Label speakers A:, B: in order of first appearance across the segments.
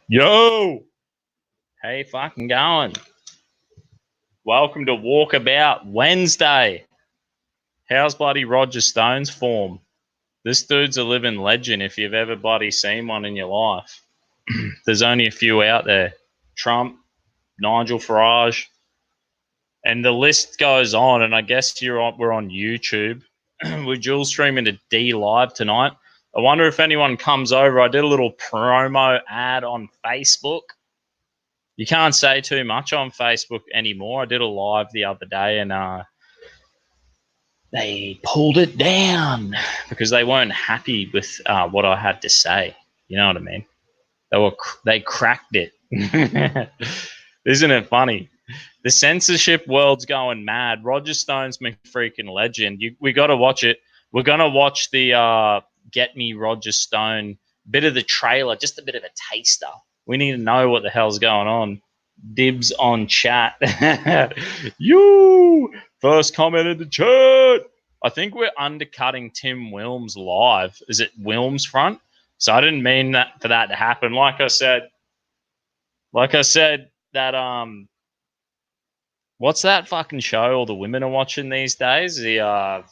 A: Yo! Hey, fucking going. Welcome to Walkabout Wednesday. How's bloody Roger Stone's form? This dude's a living legend if you've ever bloody seen one in your life. There's only a few out there. Trump, Nigel Farage, and the list goes on, and I guess we're on YouTube. We're dual streaming to D Live tonight. I wonder if anyone comes over. I did a little promo ad on Facebook. You can't say too much on Facebook anymore. I did a live the other day and they pulled it down because they weren't happy with what I had to say. You know what I mean? They cracked it. Isn't it funny? The censorship world's going mad. Roger Stone's my freaking legend. We got to watch it. We're going to watch the Get Me Roger Stone bit of the trailer, just a bit of a taster. We need to know what the hell's going on. Dibs on chat. You first comment in the chat. I think we're undercutting Tim Wilms live. Is it Wilms front? So I didn't mean that for that to happen. Like I said that what's that fucking show all the women are watching these days? The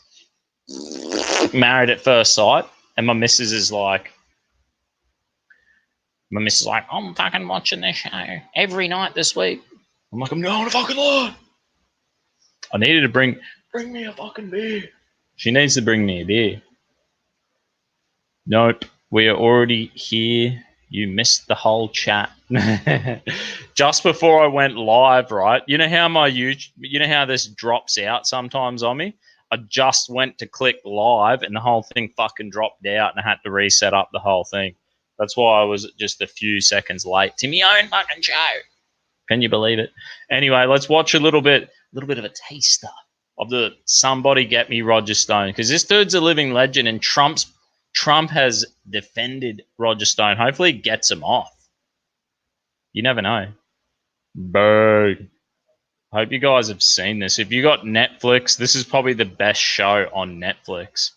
A: Married at First Sight. And my missus is like, I'm fucking watching this show every night this week. I'm like, I'm going to fucking lie. I needed to bring me a fucking beer. She needs to bring me a beer. Nope, we are already here. You missed the whole chat. Just before I went live, right? You know how this drops out sometimes on me? I just went to click live and the whole thing fucking dropped out and I had to reset up the whole thing. That's why I was just a few seconds late to my own fucking show. Can you believe it? Anyway, let's watch a little bit of a taster of the Somebody Get Me Roger Stone, because this dude's a living legend and Trump has defended Roger Stone. Hopefully he gets him off. You never know. Boo. Hope you guys have seen this. If you got Netflix, this is probably the best show on Netflix.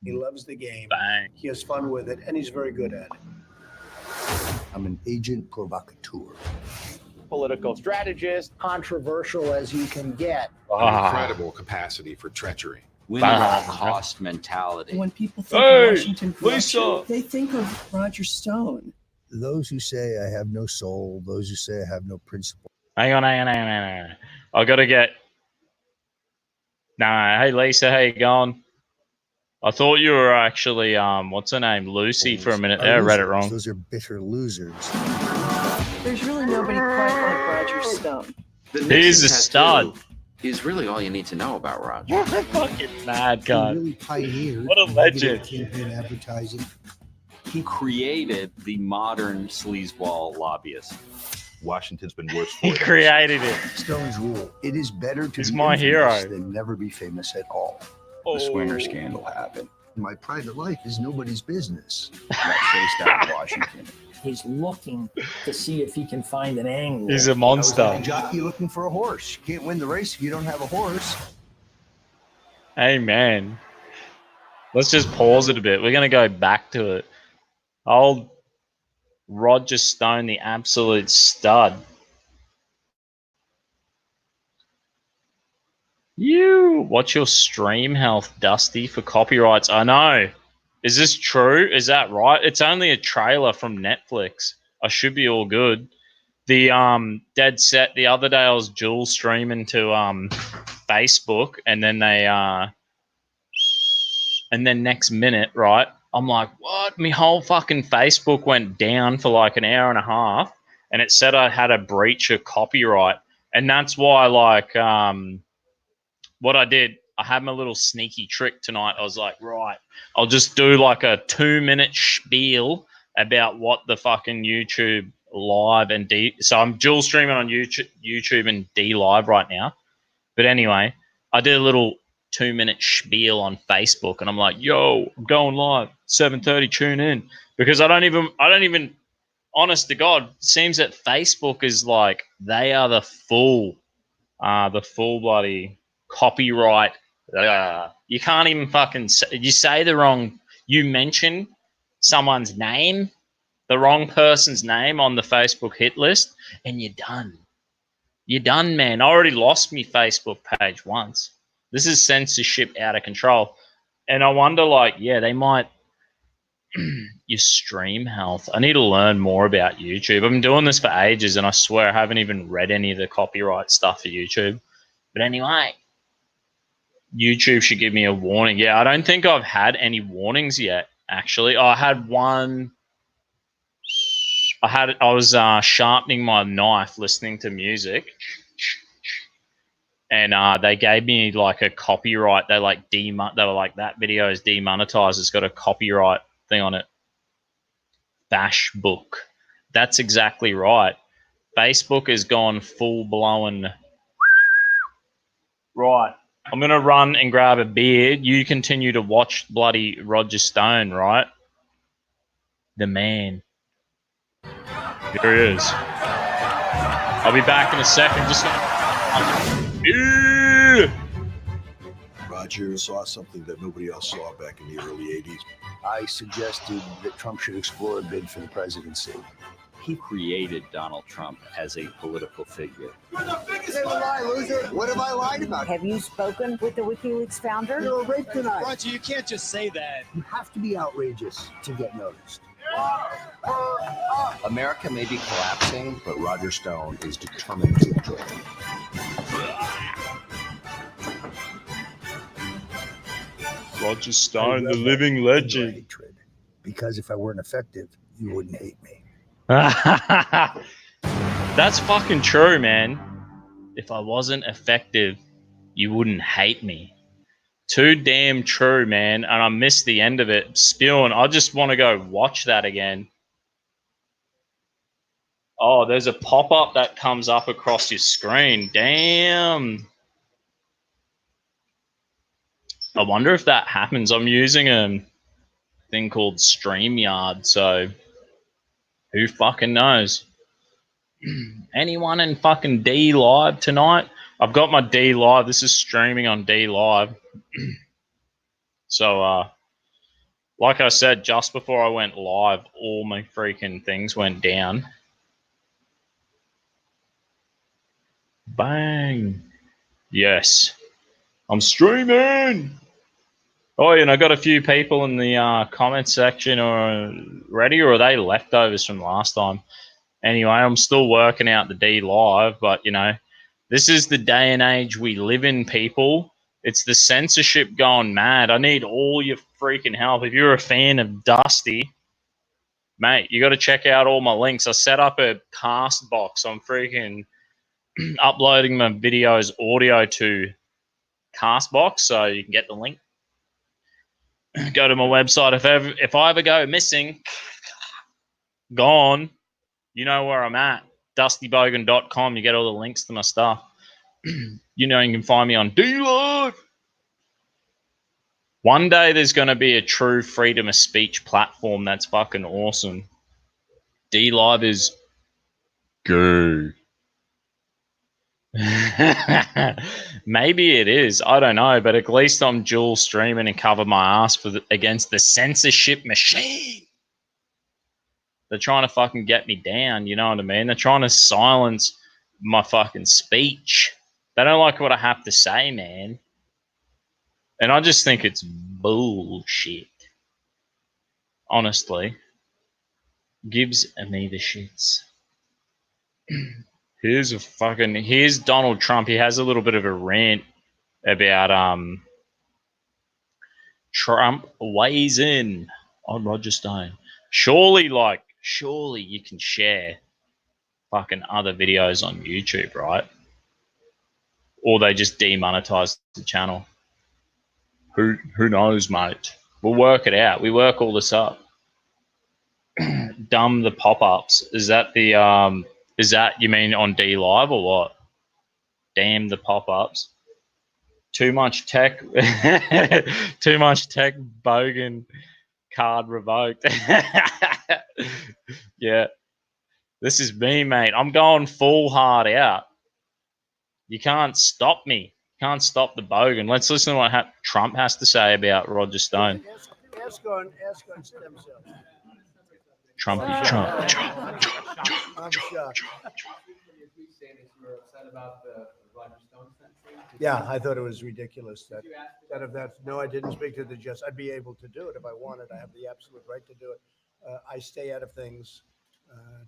B: He loves the game.
A: Bang.
B: He has fun with it, and he's very good at it.
C: I'm an agent provocateur.
B: Political strategist, controversial as you can get.
D: Incredible capacity for treachery.
E: Win at all cost mentality.
F: When people think of Washington corruption, they think of Roger Stone.
C: Those who say I have no soul, those who say I have no principle.
A: Hang on. I got to get... Nah, hey Lisa, how you going? I thought you were actually, what's her name? Lucy for a minute there. I read it wrong.
C: Those are bitter losers.
F: There's really nobody quite like Roger Stone.
A: He's a stud.
E: Is really all you need to know about Roger.
A: What a fucking mad guy.
C: He really pioneered.
A: What a legend.
C: Campaign advertising.
G: He created the modern sleazeball lobbyist.
D: Washington's been worse for
A: He created it.
C: Stone's rule. It is better to
A: He's
C: be
A: my
C: infamous
A: hero.
C: than never be famous at all.
G: The Swinger scandal happened.
C: My private life is nobody's business.
G: Got chased out of Washington.
F: He's looking to see if he can find an angle.
A: He's a monster.
C: I was like a jockey looking for a horse. You can't win the race if you don't have a horse.
A: Hey, man. Let's just pause it a bit. We're going to go back to it. Old Roger Stone, the absolute stud. You watch your stream health, Dusty, for copyrights. I know. Is this true? Is that right? It's only a trailer from Netflix. I should be all good. The dead set the other day I was dual streaming to Facebook and then next minute, right? I'm like, what? My whole fucking Facebook went down for like an hour and a half and it said I had a breach of copyright. And that's why what I did, I had my little sneaky trick tonight. I was like, right, I'll just do like a 2-minute spiel about what the fucking YouTube live and so I'm dual streaming on YouTube and D Live right now. But anyway, I did a little 2-minute spiel on Facebook and I'm like, yo, I'm going live, 7:30, tune in. Because I don't even, honest to God, it seems that Facebook is like, they are the full bloody copyright. You can't even fucking say, you say the wrong, you mention someone's name, the wrong person's name on the Facebook hit list, and you're done. You're done, man. I already lost my Facebook page once. This is censorship out of control. And I wonder, like, yeah, they might... your stream health. I need to learn more about YouTube. I've been doing this for ages, and I swear I haven't even read any of the copyright stuff for YouTube. But anyway, YouTube should give me a warning. Yeah, I don't think I've had any warnings yet, actually. I had one... I was sharpening my knife listening to music, and they gave me like a copyright. They were like, that video is demonetized. It's got a copyright thing on it. Bash book. That's exactly right. Facebook has gone full blown. Right. I'm gonna run and grab a beer. You continue to watch bloody Roger Stone, right? The man. Here he is. I'll be back in a second. Just
C: Roger saw something that nobody else saw back in the early 80s. I suggested that Trump should explore a bid for the presidency.
G: He created Donald Trump as a political figure.
C: You're the biggest lie, loser. What have I lied about?
H: Have you spoken with the WikiLeaks founder?
C: You're a rape tonight.
I: Roger, you can't just say that.
C: You have to be outrageous to get noticed.
J: America may be collapsing, but Roger Stone is determined to enjoy it.
A: Roger Stone, the living legend.
C: Hatred, because if I weren't effective, you wouldn't hate me.
A: That's fucking true, man. If I wasn't effective, you wouldn't hate me. Too damn true, man. And I missed the end of it. Spewing. I just want to go watch that again. Oh, there's a pop-up that comes up across your screen. Damn. I wonder if that happens. I'm using a thing called StreamYard, so who fucking knows? Anyone in fucking D Live tonight? I've got my D Live. This is streaming on D Live. So, like I said, just before I went live, all my freaking things went down. Bang. Yes. I'm streaming. Oh, and I got a few people in the comment section already, or are they leftovers from last time? Anyway, I'm still working out the D Live, but, you know, this is the day and age we live in, people. It's the censorship going mad. I need all your freaking help. If you're a fan of Dusty, mate, you got to check out all my links. I set up a Castbox. I'm freaking uploading my videos audio to Castbox, so you can get the link. Go to my website. If I ever go missing, gone, you know where I'm at. dustybogan.com. You get all the links to my stuff. You know, you can find me on D-Live. One day there's going to be a true freedom of speech platform that's fucking awesome. D-Live is good. Maybe it is. I don't know, but at least I'm dual streaming and cover my ass against the censorship machine. They're trying to fucking get me down, you know what I mean? They're trying to silence my fucking speech. They don't like what I have to say, man. And I just think it's bullshit. Honestly. Gives me the shits. Here's Donald Trump. He has a little bit of a rant about Trump weighs in on Roger Stone. Surely you can share fucking other videos on YouTube, right? Or they just demonetize the channel. Who knows, mate? We'll work it out. We work all this up. Dumb the pop-ups. Is that you mean on D Live or what? Damn the pop-ups. Too much tech. Too much tech. Bogan card revoked. Yeah. This is me, mate. I'm going full hard out. You can't stop me. Can't stop the Bogan. Let's listen to what Trump has to say about Roger Stone.
B: Ask on stem cells.
A: Trump.
C: I'm shocked. Yeah, I thought it was ridiculous that if that's, no, I didn't speak to the judge. I'd be able to do it if I wanted. I have the absolute right to do it. I stay out of things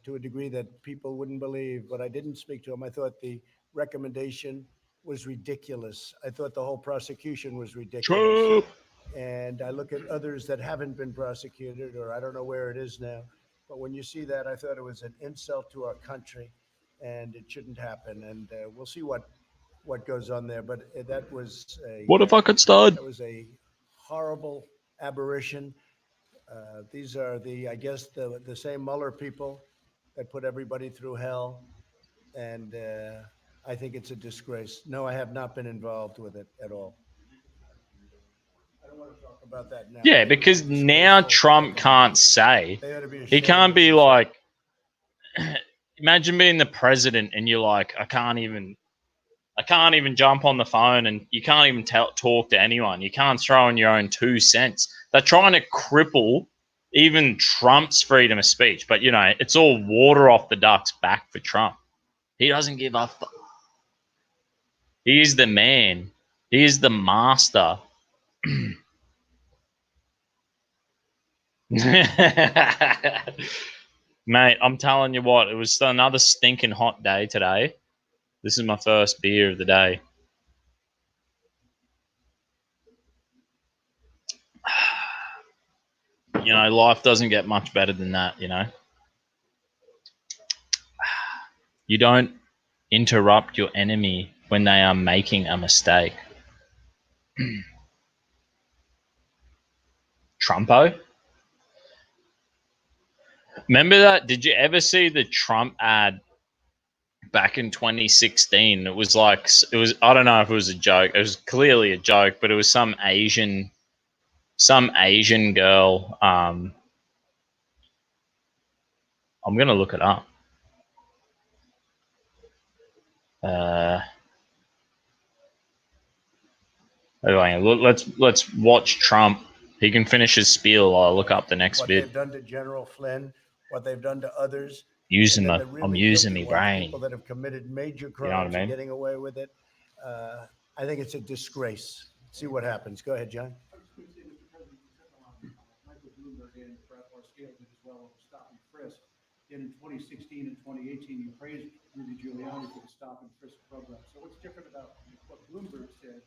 C: to a degree that people wouldn't believe, but I didn't speak to him. I thought the recommendation was ridiculous. I thought the whole prosecution was ridiculous. And I look at others that haven't been prosecuted, or I don't know where it is now. But when you see that, I thought it was an insult to our country, and it shouldn't happen. And we'll see what goes on there. But that was
A: What if I could start?
C: That was a horrible aberration. These are I guess the same Mueller people that put everybody through hell. And I think it's a disgrace. No, I have not been involved with it at all. I don't want to talk about that now.
A: Yeah, because now Trump can't say. He can't be like, imagine being the president and you're like, I can't even jump on the phone, and you can't even talk to anyone. You can't throw in your own 2 cents. They're trying to cripple even Trump's freedom of speech. But, it's all water off the duck's back for Trump. He doesn't give a fuck. He is the man. He is the master. Mate, I'm telling you what, it was another stinking hot day today. This is my first beer of the day. Life doesn't get much better than that, You don't interrupt your enemy when they are making a mistake. Trumpo? Remember that? Did you ever see the Trump ad back in 2016? It was I don't know if it was a joke. It was clearly a joke, but it was some Asian girl. I'm going to look it up. Anyway, let's watch Trump. He can finish his spiel. I'll look up the next
C: what
A: bit.
C: They've done to General Flynn, what they've done to others.
A: I'm using my brain.
C: People that have committed major crimes,
A: You know what I mean?
C: getting away with it. I think it's a disgrace. See what happens. Go ahead, John.
I: In 2016 and 2018, you praised Rudy Giuliani for the stop and frisk program. So what's different about what Bloomberg said?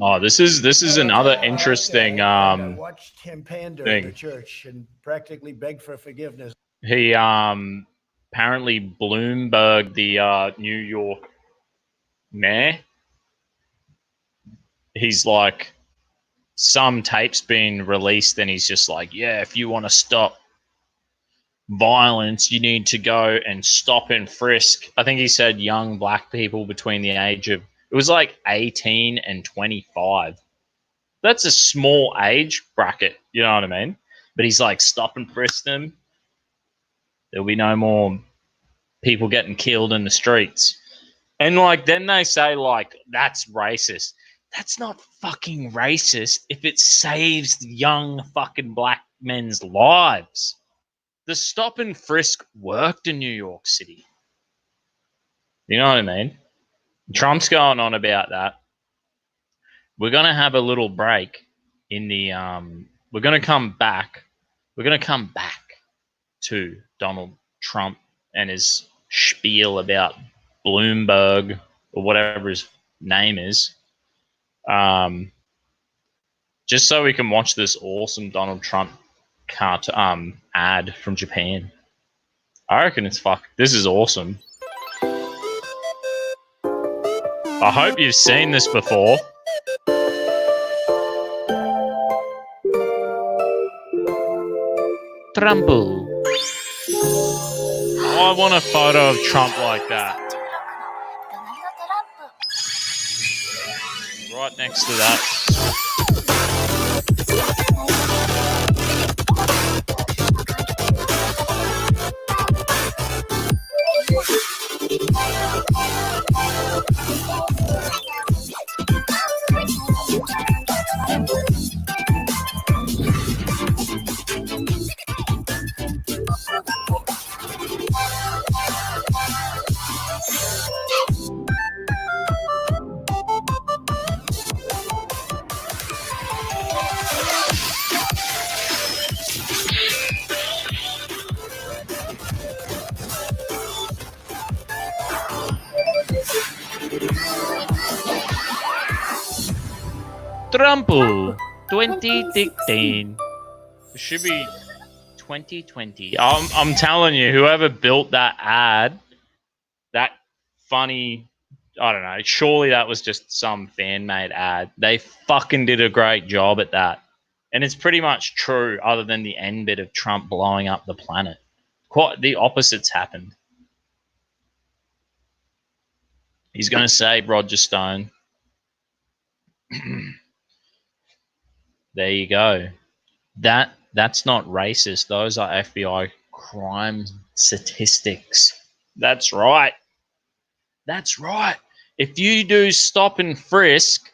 A: Oh, this is another interesting
C: I watched him pander
A: thing.
C: in the church and practically beg for forgiveness.
A: He apparently Bloomberg, the New York mayor, he's like, some tapes been released and he's just like, yeah, if you want to stop violence, you need to go and stop and frisk. I think he said young black people between the age of, it was like 18 and 25. That's a small age bracket, you know what I mean? But he's like, stop and frisk them. There'll be no more people getting killed in the streets. And then they say that's racist. That's not fucking racist if it saves young fucking black men's lives. The stop and frisk worked in New York City. You know what I mean? Trump's going on about that. We're going to have a little break in the we're going to come back. We're going to come back to Donald Trump and his spiel about Bloomberg or whatever his name is. Just so we can watch this awesome Donald Trump ad from Japan. I reckon it's this is awesome. I hope you've seen this before. Trumpo. I want a photo of Trump like that. Right next to that. Trump 2016. It should be 2020. I'm telling you, whoever built that ad, that funny, I don't know, surely that was just some fan-made ad. They fucking did a great job at that. And it's pretty much true, other than the end bit of Trump blowing up the planet. Quite the opposite's happened. He's going to save Roger Stone. There you go. That's not racist. Those are FBI crime statistics. That's right. That's right. If you do stop and frisk,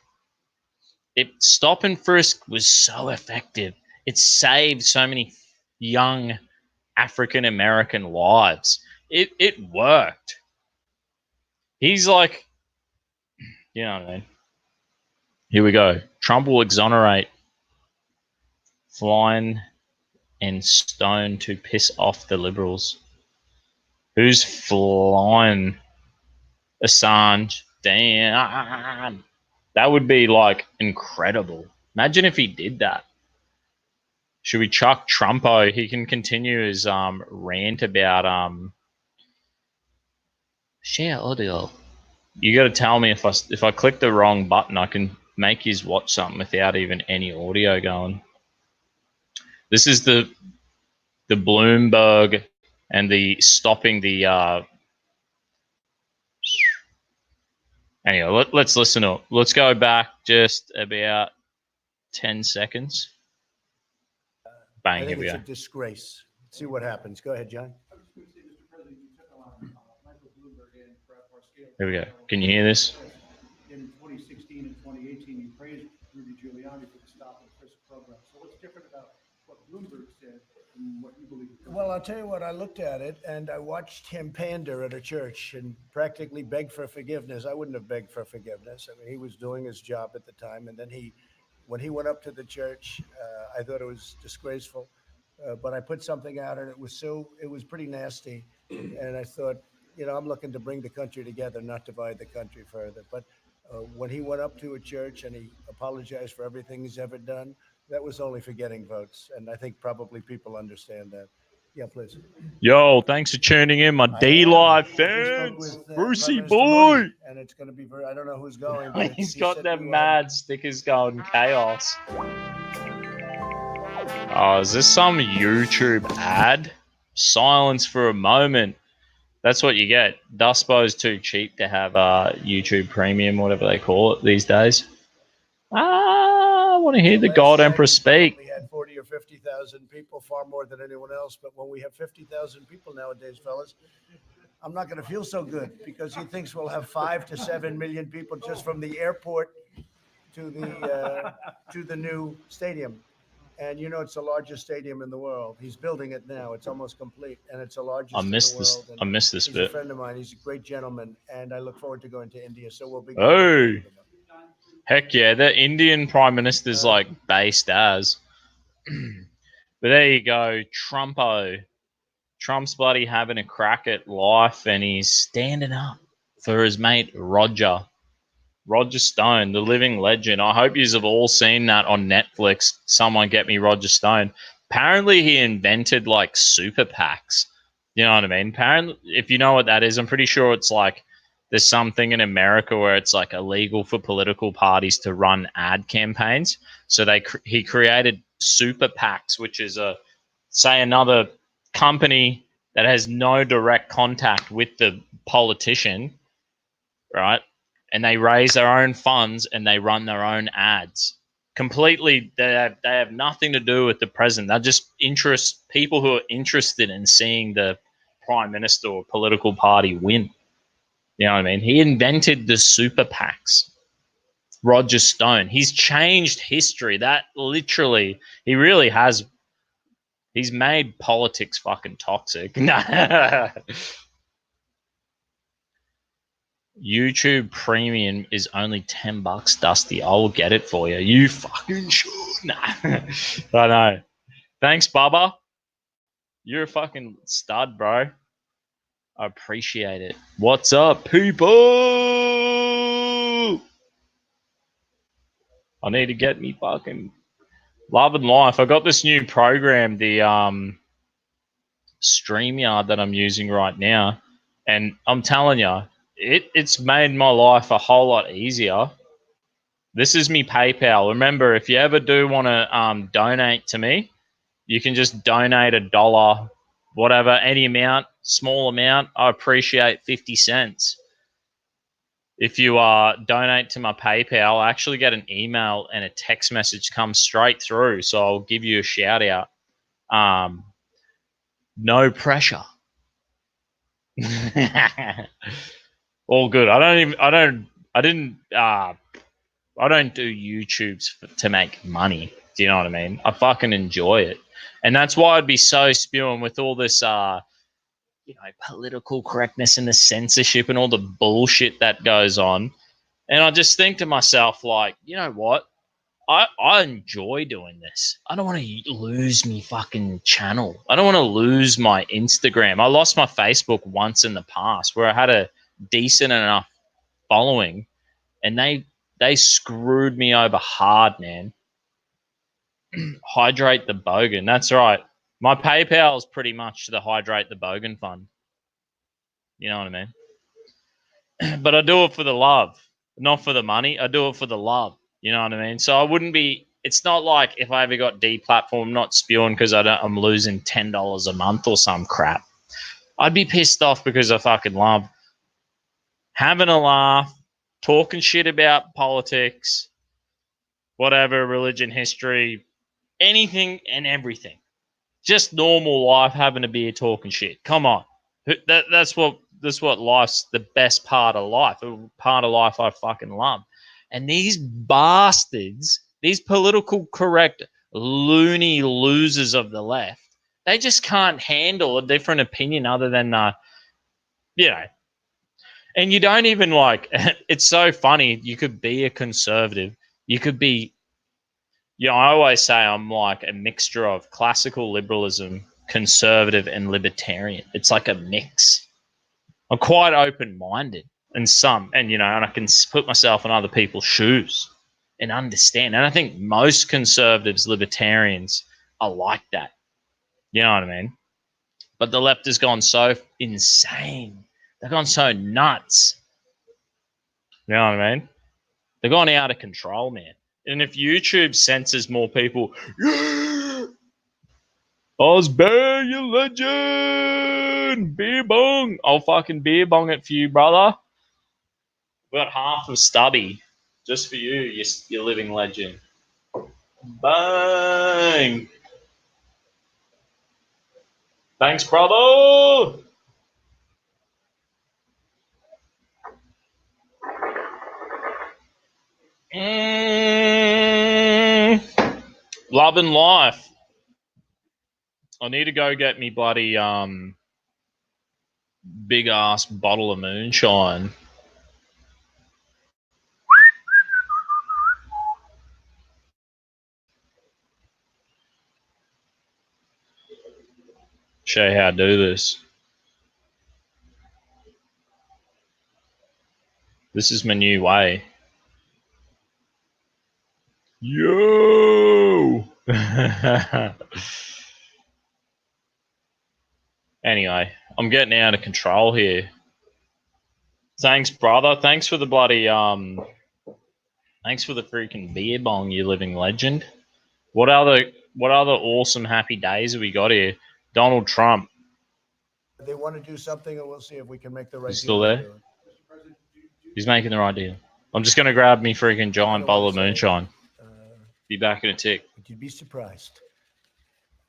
A: if stop and frisk was so effective, it saved so many young African American lives. It worked. He's like, you know what I mean? Here we go. Trump will exonerate Flying and Stone to piss off the liberals. Who's flying? Assange. Damn. That would be like incredible. Imagine if he did that. Should we chuck Trumpo? He can continue his rant about share audio. You got to tell me if I click the wrong button, I can make his watch something without even any audio going. This is the Bloomberg and the stopping the. Anyway, let's listen up. Let's go back just about 10 seconds. Bang,
C: I think
A: here we
C: it's
A: go.
C: a disgrace. Let's see what happens. Go ahead, John.
A: Here we go. Can you hear this?
I: In 2016 and 2018, you praised Rudy Giuliani for the stop and frisk program. So what's different about what Bloomberg said and what you believe?
C: Well, I'll tell you what, I looked at it and I watched him pander at a church and practically beg for forgiveness. I wouldn't have begged for forgiveness. I mean, he was doing his job at the time. And then when he went up to the church, I thought it was disgraceful. But I put something out and it was pretty nasty. And I thought, I'm looking to bring the country together, not divide the country further. But when he went up to a church and he apologized for everything he's ever done, that was only for getting votes. And I think probably people understand that. Yeah, please.
A: Yo, thanks for tuning in, my D-Live fans. Brucey boy.
C: And it's going to be I don't know who's going. But
A: He's got them mad stickers going chaos. Oh, is this some YouTube ad? Silence for a moment. That's what you get. Dustbo's too cheap to have YouTube Premium, whatever they call it these days. I want to hear the God Emperor speak.
C: We had 40 or 50,000 people, far more than anyone else. But when we have 50,000 people nowadays, fellas, I'm not going to feel so good because he thinks we'll have 5 to 7 million people just from the airport to the new stadium. And it's the largest stadium in the world. He's building it now. It's almost complete, and it's the largest in the world.
A: I missed this
C: he's
A: bit.
C: He's a friend of mine. He's a great gentleman, and I look forward to going to India. So we'll be.
A: Oh, heck yeah! The Indian Prime Minister's like based as. But there you go, Trumpo. Trump's bloody having a crack at life, and he's standing up for his mate Roger Stone, the living legend. I hope you've all seen that on Netflix. Someone get me Roger Stone. Apparently, he invented like super PACs. You know what I mean? Apparently, if you know what that is, I'm pretty sure it's like there's something in America where it's like illegal for political parties to run ad campaigns. So he created super PACs, which is another company that has no direct contact with the politician, right? And they raise their own funds and they run their own ads. Completely, they have nothing to do with the president. They're just people who are interested in seeing the prime minister or political party win. You know what I mean? He invented the super PACs. Roger Stone. He's changed history. That literally, he really has. He's made politics fucking toxic. YouTube Premium is only $10, Dusty. I will get it for you. You fucking should. Nah. I know. Thanks, Bubba. You're a fucking stud, bro. I appreciate it. What's up, people? I need to get me fucking loving life. I got this new program, the StreamYard that I'm using right now, and I'm telling you, it's made my life a whole lot easier. This is me PayPal. Remember, if you ever do want to donate to me, you can just donate $1, whatever, any amount, small amount. I appreciate 50 cents. If you donate to my PayPal, I actually get an email and a text message comes straight through, so I'll give you a shout out. No pressure. All good. I don't do YouTubes to make money. Do you know what I mean? I fucking enjoy it. And that's why I'd be so spewing with all this political correctness and the censorship and all the bullshit that goes on. And I just think to myself, like, you know what? I enjoy doing this. I don't want to lose me fucking channel. I don't want to lose my Instagram. I lost my Facebook once in the past where I had a decent enough following, and they screwed me over hard, man. Hydrate the Bogan. That's right. My PayPal is pretty much the Hydrate the Bogan fund. You know what I mean? But I do it for the love, not for the money. I do it for the love. You know what I mean? So I wouldn't be. It's not like if I ever got deplatformed, I'm not spewing because I'm losing $10 a month or some crap. I'd be pissed off because I fucking love having a laugh, talking shit about politics, whatever, religion, history, anything and everything. Just normal life, having a beer, talking shit. Come on, that's what life's the best part of life. A part of life I fucking love. And these bastards, these political correct loony losers of the left, they just can't handle a different opinion other than, you know. And you don't even like, it's so funny. You could be a conservative. You could be, I always say I'm like a mixture of classical liberalism, conservative, and libertarian. It's like a mix. I'm quite open-minded. And I can put myself in other people's shoes and understand. And I think most conservatives, libertarians are like that. You know what I mean? But the left has gone so insane. They've gone so nuts. You know what I mean? They've gone out of control, man. And if YouTube censors more people, Osbear, you legend! Beer bong! I'll fucking beer bong it for you, brother. Got half of Stubby just for you, you living legend. Bang! Thanks, brother! Loving life. I need to go get me bloody big ass bottle of moonshine. Show you how to do this. This is my new way. Yo! Anyway, I'm getting out of control here. Thanks, brother. Thanks for the bloody thanks for the freaking beer bong, you living legend. What other awesome happy days have we got here? Donald Trump.
C: They want to do something, and we'll see if we can make the right deal.
A: He's still there? He's making the right deal. I'm just going to grab me freaking giant bottle of moonshine. Be back in a tick.
C: Would you be surprised?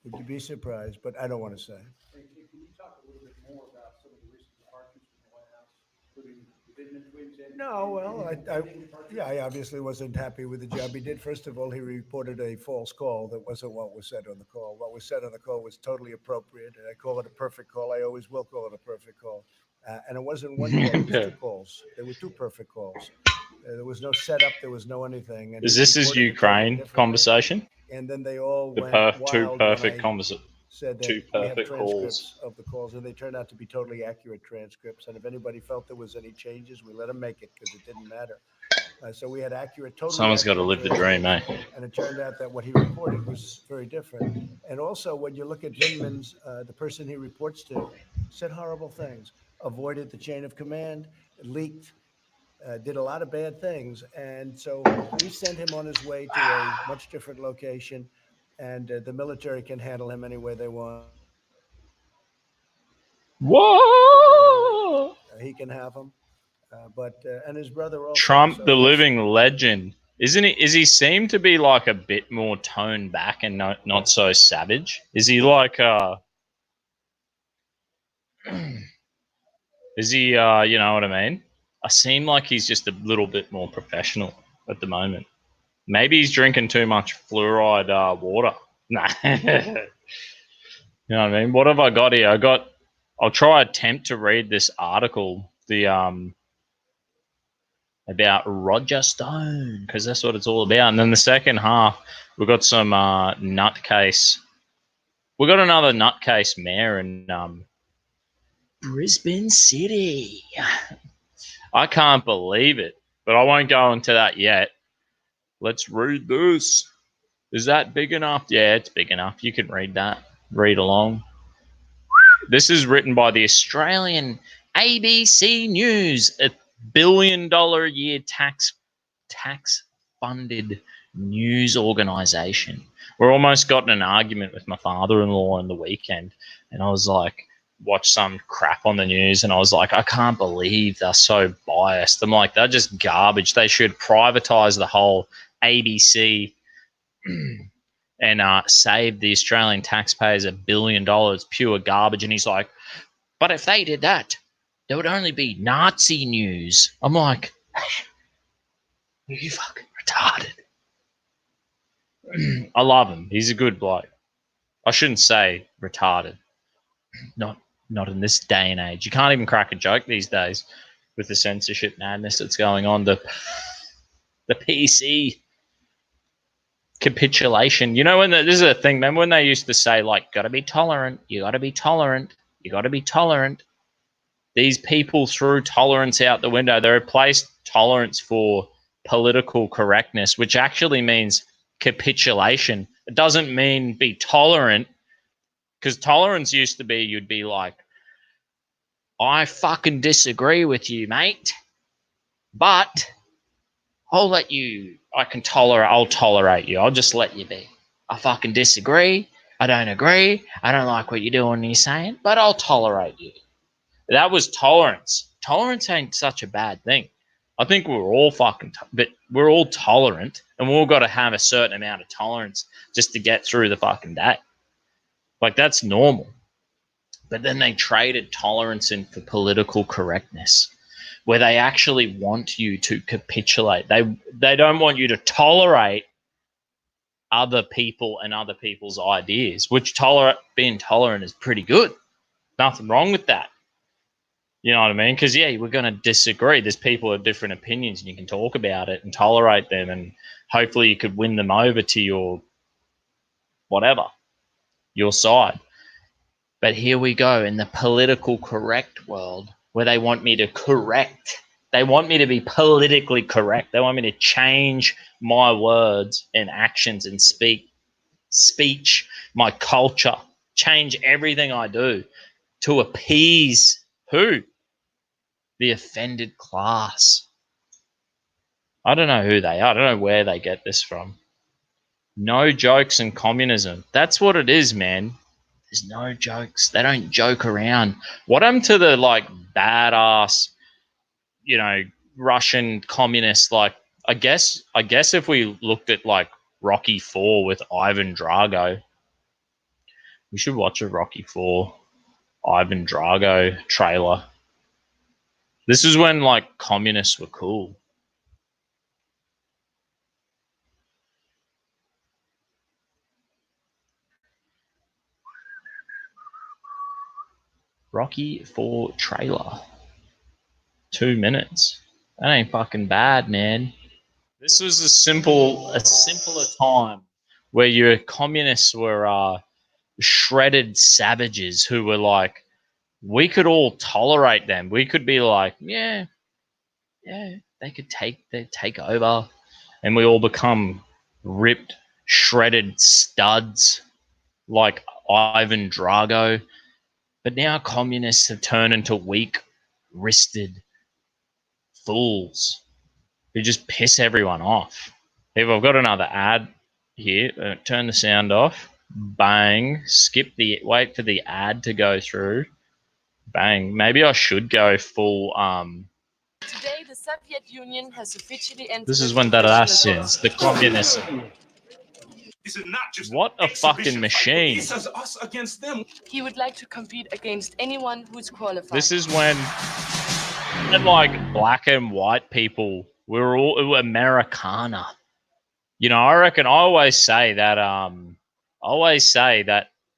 C: Would you be surprised? But I don't want to say.
I: Hey, can you talk a little bit more about some of the recent departures from the White House, including the Bidman twins?
C: No, well, I obviously wasn't happy with the job he did. First of all, he reported a false call that wasn't what was said on the call. What was said on the call was totally appropriate, and I call it a perfect call. I always will call it a perfect call. And it wasn't one call, it was two calls. There were two perfect calls. There was no setup, there was no anything. And
A: is this his Ukraine conversation?
C: And then they all went
A: two perfect conversations.
C: Said that
A: two
C: we have
A: perfect
C: transcripts
A: calls
C: of the calls, and they turned out to be totally accurate transcripts. And if anybody felt there was any changes, we let them make it because it didn't matter. So we had accurate, totally
A: Someone's got to live the dream, eh?
C: and it turned out that what he reported was very different. And also, when you look at Vindman's, the person he reports to said horrible things, avoided the chain of command, leaked, did a lot of bad things. And so we sent him on his way to a much different location, and the military can handle him any way they want.
A: Whoa!
C: He can have him. And his brother also.
A: Trump,
C: so
A: the living legend. Isn't he? Is he seem to be like a bit more toned back and not so savage? Is he like is he you know what I mean? I seem like he's just a little bit more professional at the moment. Maybe he's drinking too much fluoride water. Nah. You know what I mean? What have I got here? I'll try attempt to read this article, about Roger Stone, because that's what it's all about. And then the second half, we've got some nutcase. We've got another nutcase mayor in Brisbane City. I can't believe it, but I won't go into that yet. Let's read this. Is that big enough? Yeah, it's big enough. You can read that. Read along. This is written by the Australian ABC News, a $1 billion a year tax funded news organisation. We're almost got in an argument with my father-in-law on the weekend, and I was like, watch some crap on the news, and I was like, I can't believe they're so biased. I'm like, they're just garbage. They should privatise the whole ABC and save the Australian taxpayers $1 billion, pure garbage. And he's like, but if they did that, there would only be Nazi news. I'm like, are you fucking retarded? I love him. He's a good bloke. I shouldn't say retarded. Not in this day and age. You can't even crack a joke these days with the censorship madness that's going on. The PC capitulation. You know, when this is a thing, remember when they used to say, like, gotta be tolerant, you gotta be tolerant, you gotta be tolerant. These people threw tolerance out the window. They replaced tolerance for political correctness, which actually means capitulation. It doesn't mean be tolerant, because tolerance used to be you'd be like, I fucking disagree with you, mate, but I'll let you, I'll tolerate you. I'll just let you be. I fucking disagree. I don't agree. I don't like what you're doing and you're saying, but I'll tolerate you. That was tolerance. Tolerance ain't such a bad thing. I think we're all but we're all tolerant, and we've all got to have a certain amount of tolerance just to get through the fucking day. Like, that's normal. But then they traded tolerance in for political correctness, where they actually want you to capitulate. They don't want you to tolerate other people and other people's ideas, which being tolerant is pretty good. Nothing wrong with that. You know what I mean? Because, yeah, we're going to disagree. There's people with different opinions, and you can talk about it and tolerate them, and hopefully you could win them over to your whatever, your side. But here we go in the political correct world, where they want me to correct. They want me to be politically correct. They want me to change my words and actions and speech, my culture, change everything I do to appease who? The offended class. I don't know who they are. I don't know where they get this from. No jokes in communism. That's what it is, man. There's no jokes. They don't joke around. What happened to the, like, badass, you know, Russian communists? Like, I guess if we looked at, like, Rocky IV with Ivan Drago, we should watch a Rocky IV Ivan Drago trailer. This is when, like, communists were cool. Rocky IV trailer. 2 minutes. That ain't fucking bad, man. This was a simpler time where your communists were shredded savages who were like, we could all tolerate them. We could be like, yeah, yeah, they take over, and we all become ripped, shredded studs like Ivan Drago. But now communists have turned into weak-wristed fools who just piss everyone off. If I've got another ad here, turn the sound off. Bang. Wait for the ad to go through. Bang. Maybe I should go full.
K: Today, the Soviet Union has officially entered.
A: This is when Dada says the communists. What a fucking machine.
K: This is us against them. He would like to compete against anyone who's qualified.
A: This is when like black and white people were all Americana. You know, I reckon I always say that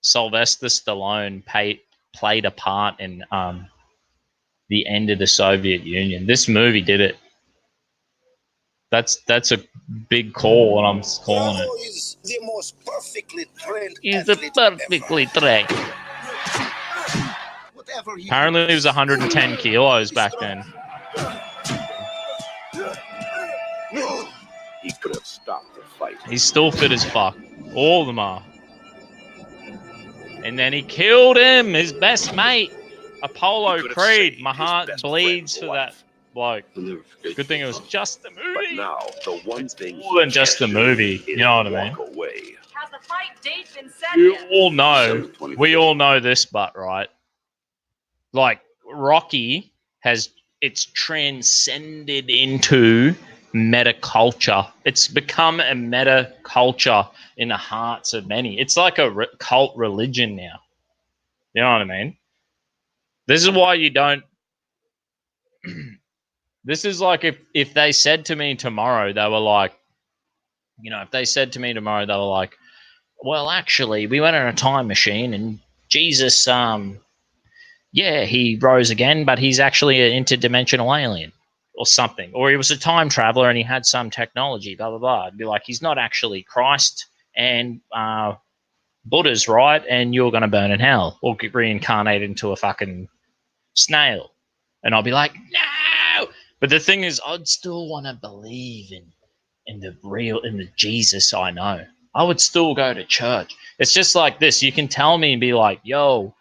A: Sylvester Stallone played a part in the end of the Soviet Union. This movie did it. That's a big call, and I'm calling it.
J: Is the most perfectly trained.
A: He's perfectly trained. Apparently, he was 110 kilos back then.
J: He could have stopped the fight.
A: He's still fit as fuck. All of them are. And then he killed him, his best mate, Apollo Creed. My heart bleeds for that bloke. Good thing it was just the movie.
J: But now, the one thing
A: More than just the movie. You know what I mean?
J: away.
K: Has the fight date been set
A: You
K: yet?
A: all know. We all know this, but right? Like Rocky it's transcended into meta culture. It's become a meta culture in the hearts of many. It's like a cult religion now. You know what I mean? This is why you don't. This is like if they said to me tomorrow, they were like, if they said to me tomorrow, they were like, well, actually, we went on a time machine and Jesus, he rose again, but he's actually an interdimensional alien or something. Or he was a time traveler and he had some technology, blah, blah, blah. I'd be like, he's not actually Christ and Buddha's right and you're going to burn in hell or get reincarnated into a fucking snail. And I'll be like, no! But the thing is, I'd still want to believe in the Jesus I know. I would still go to church. It's just like this. You can tell me and be like, yo,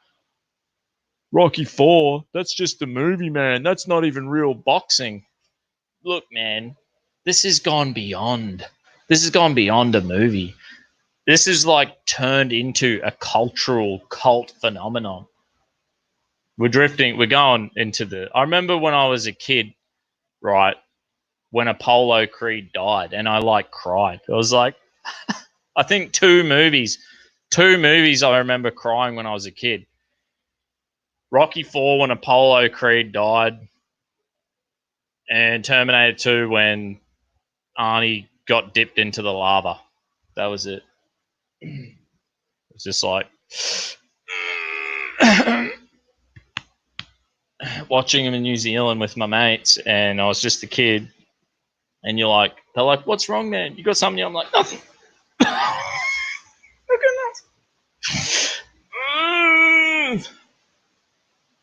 A: Rocky 4, that's just a movie, man. That's not even real boxing. Look, man, this has gone beyond. This has gone beyond a movie. This is like turned into a cultural cult phenomenon. We're going into I remember when I was a kid, right, when Apollo Creed died, and I cried. I was like, I think two movies I remember crying when I was a kid. Rocky 4 when Apollo Creed died, and Terminator 2 when Arnie got dipped into the lava. That was it. It was just like watching him in New Zealand with my mates, and I was just a kid. And they're like, what's wrong, man? You got something? I'm like, nothing. Look at that.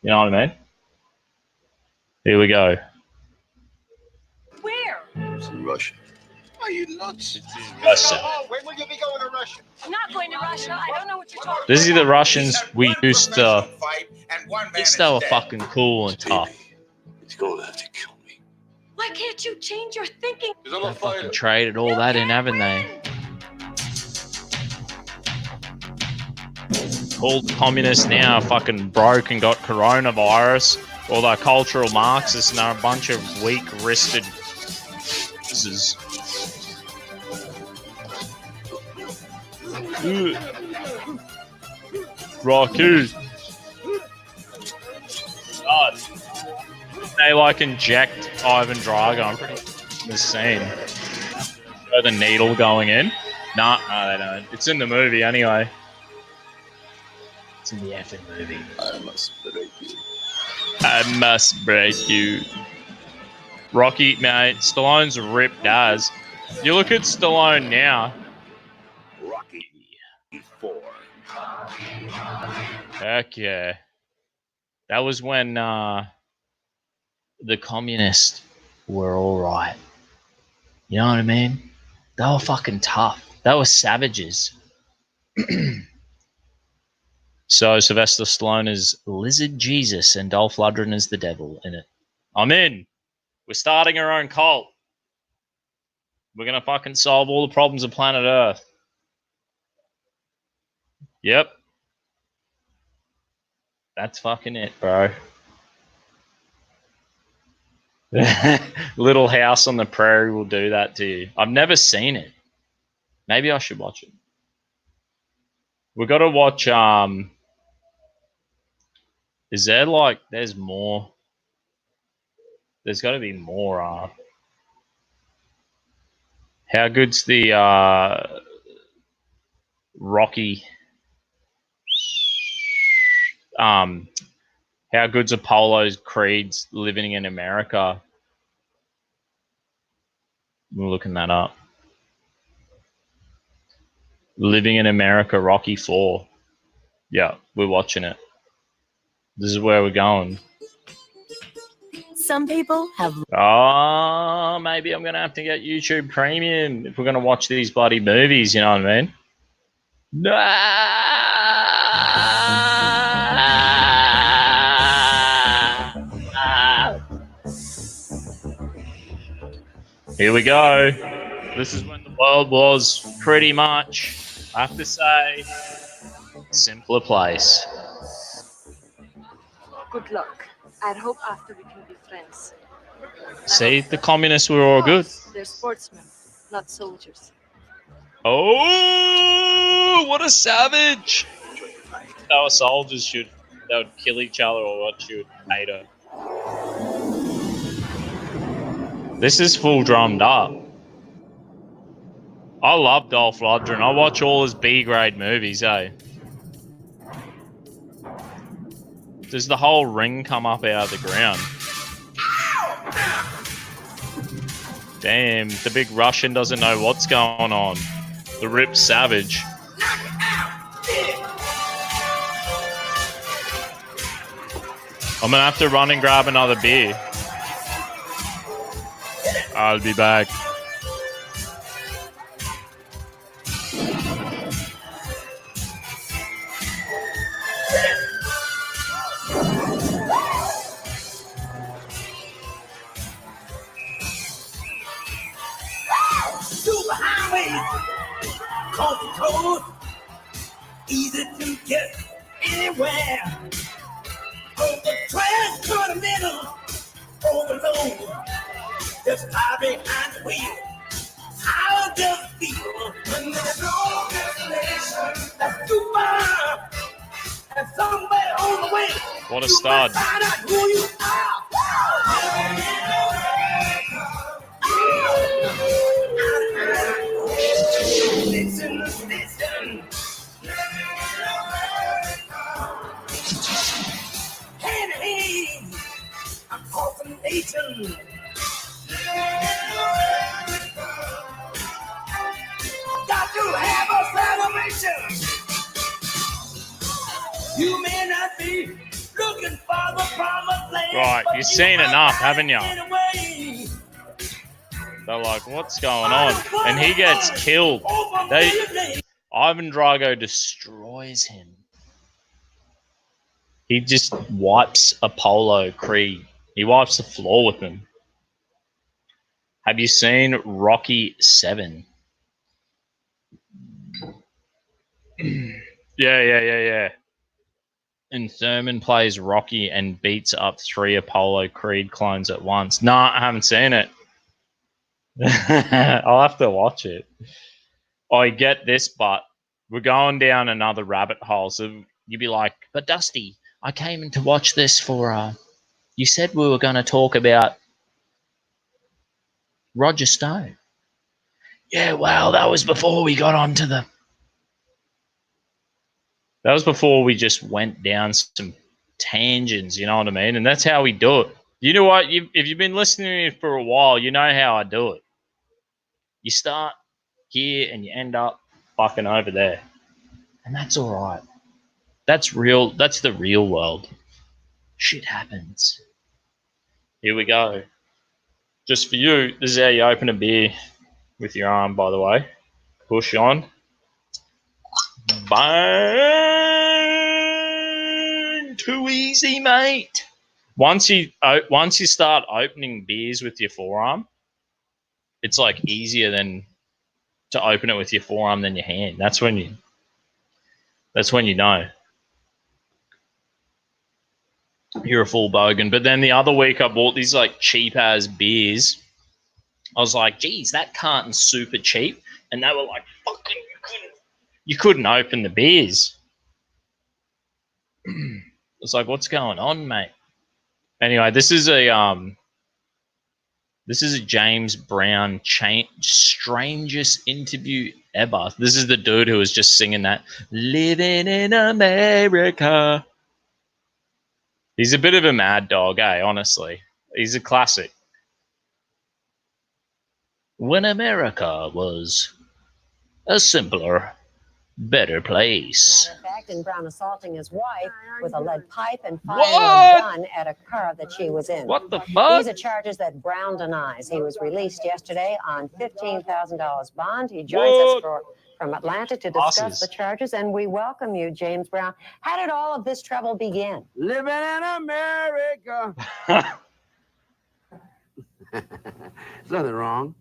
A: You know what I mean? Here we go.
K: Where?
J: It's in Russia. Are you nuts?
A: Russia.
J: When will you be going to Russia?
K: I'm not going to Russia. I don't know what you're talking
A: This is the Russians we used to. They were fucking cool and tough.
J: He's going to have to kill me.
K: Why can't you change your thinking?
A: They fucking traded all that in, haven't they? All the communists now are fucking broke and got coronavirus. All the cultural Marxists and are a bunch of weak-wristed losers. Rocky. God. They inject Ivan Drago. I'm pretty insane. Show the needle going in. No, they don't. It's in the movie anyway. It's in the effing movie.
J: I must break you.
A: I must break you. Rocky, mate. Stallone's ripped as. You look at Stallone now.
J: Rocky 4.
A: Heck yeah. That was when the communists were all right. You know what I mean? They were fucking tough. They were savages. So Sylvester Stallone is Lizard Jesus and Dolph Lundgren is the devil in it. I'm in. We're starting our own cult. We're going to fucking solve all the problems of planet Earth. Yep. That's fucking it, bro. Little House on the Prairie will do that to you. I've never seen it. Maybe I should watch it. We've got to watch, is there like, there's more. There's got to be more, how good's the, Rocky, how good's Apollo's Creed's Living in America? We're looking that up. Living in America, Rocky 4. Yeah, we're watching it. This is where we're going.
L: Some people have.
A: Oh, maybe I'm going to have to get YouTube Premium if we're going to watch these bloody movies, you know what I mean? Here we go. This is when the world was pretty much, I have to say, simpler place.
K: Good luck. I hope after we can be friends.
A: See, the communists were all good.
K: They're sportsmen, not soldiers.
A: Oh, what a savage! If they were soldiers, they would kill each other or what? You would hate her. This is full drummed up. I love Dolph Lundgren. I watch all his B-grade movies, eh? Does the whole ring come up out of the ground? Damn, the big Russian doesn't know what's going on. The ripped savage. I'm gonna have to run and grab another beer. I'll be back.
M: Coast to coast, easy to get anywhere. Over transcontinental, overload, just hide behind the wheel. How does it feel when there's no destination that's too far and somewhere on the way?
A: What a start.
M: Find out who you are. Listen, listen. Hey, hey, I'm crossing nations. Got to have a celebration. You may not be looking for the promised land.
A: Right, you've seen enough, haven't you? They're like, what's going on? And he gets killed. Ivan Drago destroys him. He just wipes Apollo Creed. He wipes the floor with him. Have you seen Rocky 7? Yeah. And Thurman plays Rocky and beats up 3 Apollo Creed clones at once. Nah, I haven't seen it. I'll have to watch it. I get this, but we're going down another rabbit hole. So you'd be like, but Dusty, I came in to watch this for, you said we were going to talk about Roger Stone. Yeah, well, that was before we got onto the... That was before we just went down some tangents, you know what I mean? And that's how we do it. You know what? If you've been listening to me for a while, you know how I do it. You start here and you end up fucking over there. And that's all right. That's real. That's the real world. Shit happens. Here we go. Just for you, this is how you open a beer with your arm, by the way. Push on. Bang! Too easy, mate. Once you start opening beers with your forearm, it's like easier than to open it with your forearm than your hand. That's when you know you're a full bogan. But then the other week I bought these like cheap ass beers. I was like, geez, that carton's super cheap. And they were like, fucking, you couldn't open the beers. It's like, what's going on, mate? Anyway, this is a James Brown strangest interview ever. This is the dude who was just singing that "Living in America." He's a bit of a mad dog, eh? Honestly, he's a classic. When America was a simpler, better place.
L: Matter of fact, in Brown assaulting his wife with a lead pipe and firing a gun at a car that she was in.
A: What the fuck?
L: These are charges that Brown denies. He was released yesterday on $15,000 bond. He joins us from Atlanta to discuss the charges, and we welcome you, James Brown. How did all of this trouble begin?
N: Living in America. There's nothing wrong.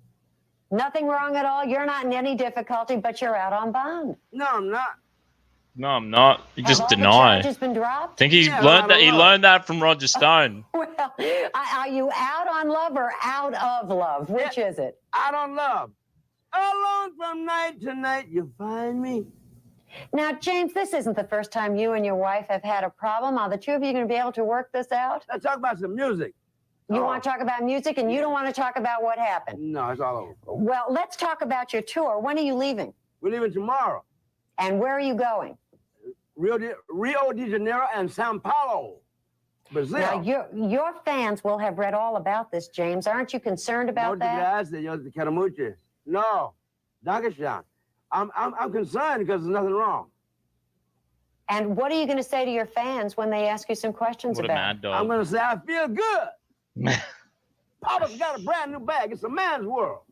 L: Nothing wrong at all. You're not in any difficulty, but you're out on bond.
N: No, I'm not.
A: No, I'm not. You just
L: Have all
A: deny.
L: the charges been dropped?
A: I think he learned that. He learned that from Roger Stone.
L: Well, are you out on love or out of love? Which is it?
N: Out on love. Alone from night to night, you find me.
L: Now, James, this isn't the first time you and your wife have had a problem. Are the two of you going to be able to work this out?
N: Let's talk about some music.
L: You want to talk about music, and you don't want to talk about what happened?
N: No, it's all over.
L: Well, let's talk about your tour. When are you leaving?
N: We're leaving tomorrow.
L: And where are you going?
N: Rio de Janeiro and Sao Paulo, Brazil.
L: Now, your fans will have read all about this, James. Aren't you concerned about that?
N: No, Dankeschön. I'm concerned because there's nothing wrong.
L: And what are you going to say to your fans when they ask you some questions about it?
A: Mad dog.
N: I'm going to say I feel good. Papa's got a brand new bag. It's a man's world.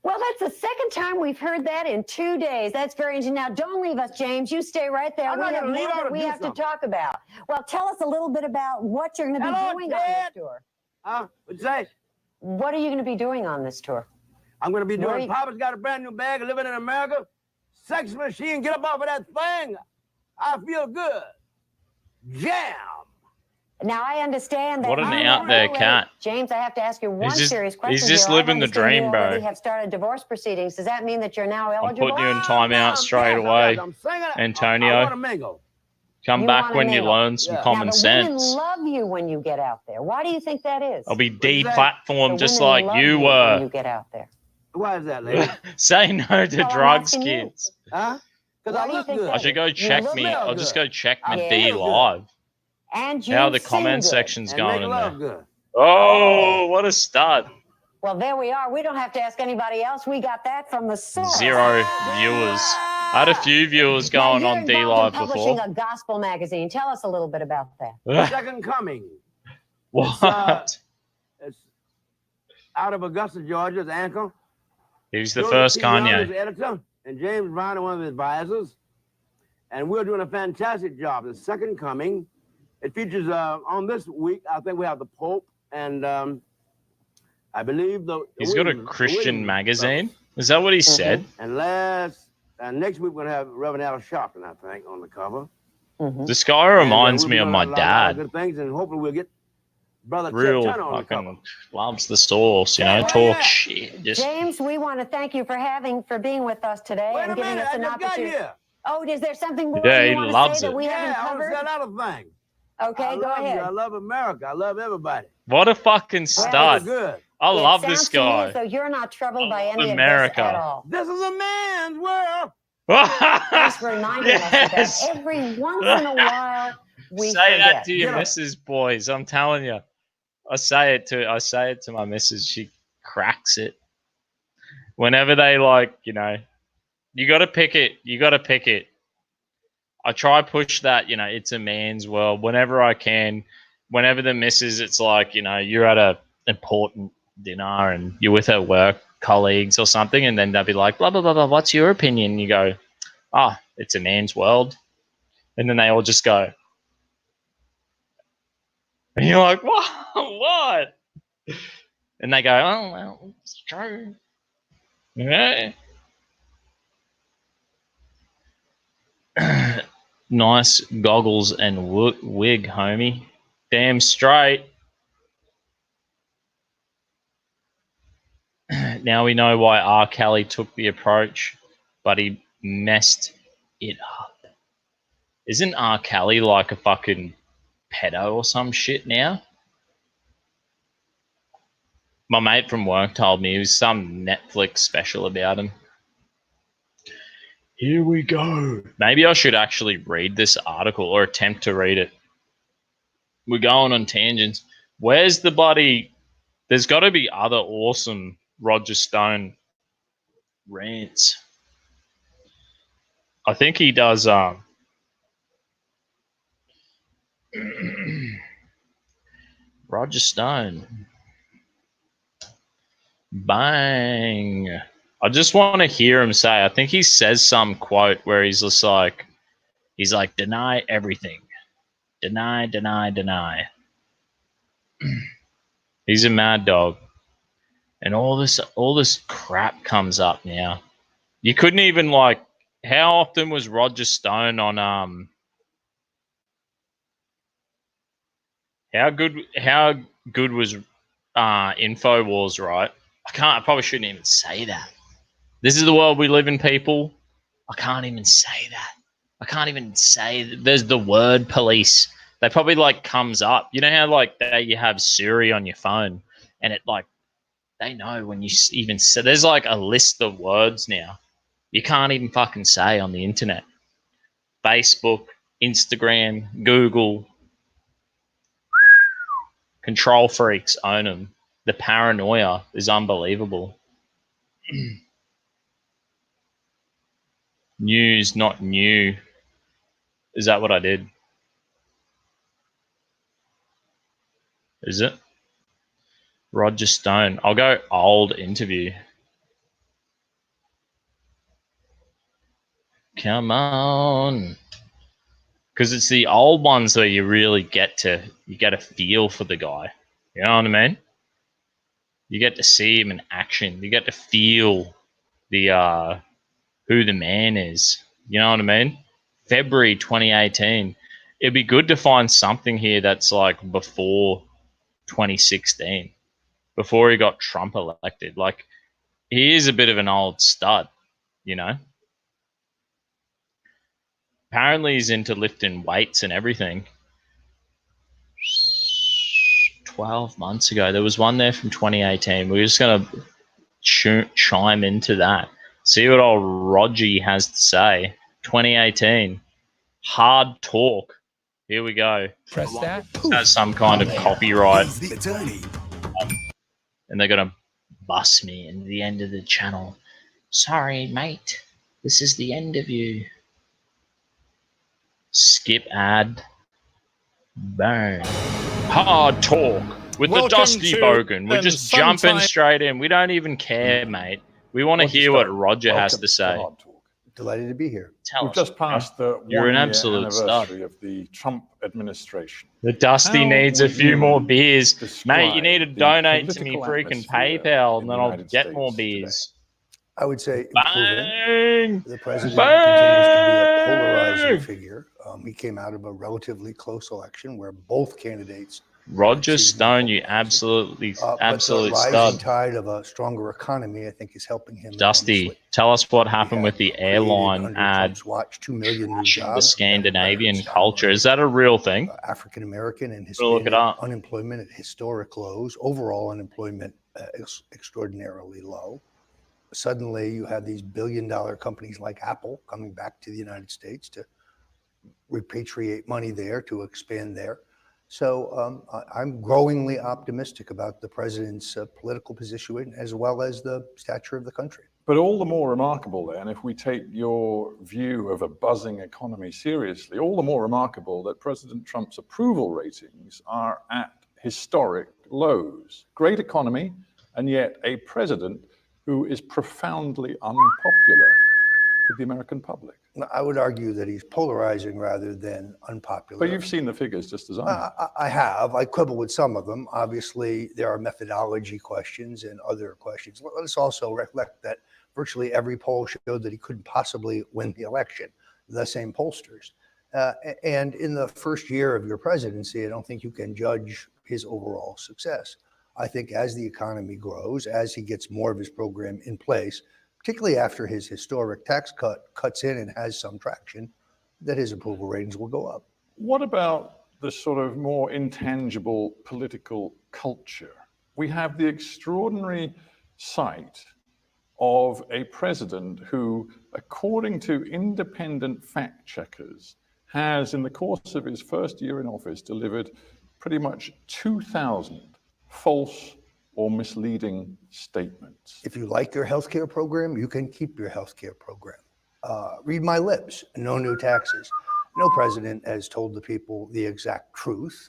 L: Well, that's the second time we've heard that in 2 days. That's very interesting. Now, don't leave us, James. You stay right there. We have more that we have to talk about. Well, tell us a little bit about what you're going to be doing on this tour.
N: What'd you say?
L: What are you going to be doing on this tour?
N: I'm going to be doing Papa's got a brand new bag, living in America. Sex machine, get up off of that thing. I feel good. Jam.
L: Now, I understand that.
A: What an out there cat.
L: James, I have to ask you one serious question.
A: He's just living the dream, bro.
L: You already have started divorce proceedings. Does that mean that you're now eligible?
A: I'm putting you in timeout straight away, Antonio.
N: I want to mingle.
A: Come back when you learn some common sense.
L: Women love you when you get out there. Why do you think that is?
A: I'll be deplatformed just like you were.
L: When you get out there.
N: Why is that, lady?
A: Say no to drugs, kids.
N: Huh? Because I look good.
A: I should go check me. I'll just go check my D live.
L: And
A: how the comment section's going in there. Oh, what a start.
L: Well, there we are. We don't have to ask anybody else. We got that from the source.
A: 0 viewers. I had a few viewers going on D Live before.
L: Publishing a gospel magazine. Tell us a little bit about that.
N: Second Coming.
A: What?
N: It's out of Augusta, Georgia. It's Ankle.
A: He's the first Kanye.
N: The editor, and James Brown is one of his advisors. And we're doing a fantastic job. The Second Coming. It features on this week, I think we have the Pope and I believe
A: he's got a Christian magazine. Is that what he said?
N: And next week we're gonna have Reverend Al Sharpton, I think, on the cover.
A: This guy reminds me of my dad.
N: Good things, and hopefully we'll get Brother
A: Real fucking loves the sauce, you know. Talk shit. Just
L: James, we want to thank you for being with us today and giving us an opportunity. Oh, is there something more you want to say that we haven't covered?
N: I want to say another thing.
L: Okay, go ahead.
N: I love America. I love everybody.
A: What a fucking start. I love this guy.
L: So you're not troubled by any
A: America.
L: of this at all.
N: This is a man's world.
L: Just reminding us of that. Every once in a while, we
A: say
L: forget.
A: that to your missus, boys. I'm telling you. I say it to my missus. She cracks it. Whenever they you got to pick it. You got to pick it. I try push that, it's a man's world whenever I can. Whenever the missus, it's like, you're at important dinner and you're with her work colleagues or something, and then they'll be like, blah, blah, blah, blah, what's your opinion? And you go, it's a man's world. And then they all just go, and you're like, what? And they go, oh, well, it's true. Yeah. Nice goggles and wig, homie. Damn straight. Now we know why R. Kelly took the approach, but he messed it up. Isn't R. Kelly like a fucking pedo or some shit now? My mate from work told me it was some Netflix special about him. Here we go. Maybe I should actually read this article or attempt to read it. We're going on tangents. Where's the bloody... There's got to be other awesome Roger Stone rants. I think he does... Roger Stone. Bang. I just want to hear him say, I think he says some quote where he's just like, deny everything. Deny, deny, deny. He's a mad dog. And all this crap comes up now. You couldn't even like, how often was Roger Stone on how good was InfoWars, right? I probably shouldn't even say that. This is the world we live in, people. I can't even say that. I can't even say that. There's the word police. They probably like comes up. You know how like you have Siri on your phone and it like, they know when you even say, there's like a list of words now. You can't even fucking say on the internet. Facebook, Instagram, Google. Control freaks own them. The paranoia is unbelievable. News, not new. Is that what I did? Is it? Roger Stone. I'll go old interview. Come on. Because it's the old ones where you really get a feel for the guy. You know what I mean? You get to see him in action. You get to feel the who the man is. You know what I mean? February 2018. It'd be good to find something here that's like before 2016, before he got Trump elected. Like, he is a bit of an old stud, you know? Apparently he's into lifting weights and everything. 12 months ago. There was one there from 2018. We're just going to chime into that. See what old Rogie has to say. 2018. Hard talk. Here we go.
O: Press that.
A: Has some kind of copyright. And they're going to bust me in the end of the channel. Sorry, mate. This is the end of you. Skip ad. Burn. Hard talk with the Dusty Bogan. We're just jumping straight in. We don't even care, mate. We want to hear what Roger has to say.
C: Delighted to be here.
P: We've just passed the
A: You're an
P: 1 year
A: absolute
P: anniversary
A: stud.
P: of the Trump administration.
A: The Dusty needs a
P: would
A: few
P: you
A: more beers. Mate, you need to
P: describe
A: donate
P: the
A: to me
P: political
A: freaking
P: atmosphere
A: PayPal,
P: in
A: and then
P: the
A: I'll
P: United
A: get more
P: States
A: beers.
C: I would say
A: Bang!
C: improving. The president continues to be a polarizing figure. He came out of a relatively close election where both candidates.
A: Roger Stone, you absolute
C: But the rising
A: stud.
C: tide of a stronger economy, I think, is helping him.
A: Dusty, tell us what happened with the airline
C: under
A: ad.
C: Trump's watch, 2 million new jobs.
A: The Scandinavian culture. Is that a real thing?
C: African American and
A: We'll look it
C: Hispanic
A: up.
C: unemployment at historic lows. Overall unemployment extraordinarily low. Suddenly, you have these billion-dollar companies like Apple coming back to the United States to repatriate money there, to expand there. So I'm growingly optimistic about the president's political position as well as the stature of the country.
P: But all the more remarkable then, if we take your view of a buzzing economy seriously, all the more remarkable that President Trump's approval ratings are at historic lows. Great economy, and yet a president who is profoundly unpopular with the American public.
C: I would argue that he's polarizing rather than unpopular.
P: But you've seen the figures just as I have.
C: I have. I quibble with some of them. Obviously, there are methodology questions and other questions. Let us also recollect that virtually every poll showed that he couldn't possibly win the election, the same pollsters. And in the first year of your presidency, I don't think you can judge his overall success. I think as the economy grows, as he gets more of his program in place, particularly after his historic tax cuts in and has some traction, that his approval ratings will go up.
P: What about the sort of more intangible political culture? We have the extraordinary sight of a president who, according to independent fact checkers, has, in the course of his first year in office, delivered pretty much 2,000 false or misleading statements.
C: If you like your healthcare program, you can keep your healthcare program. Read my lips, no new taxes. No president has told the people the exact truth.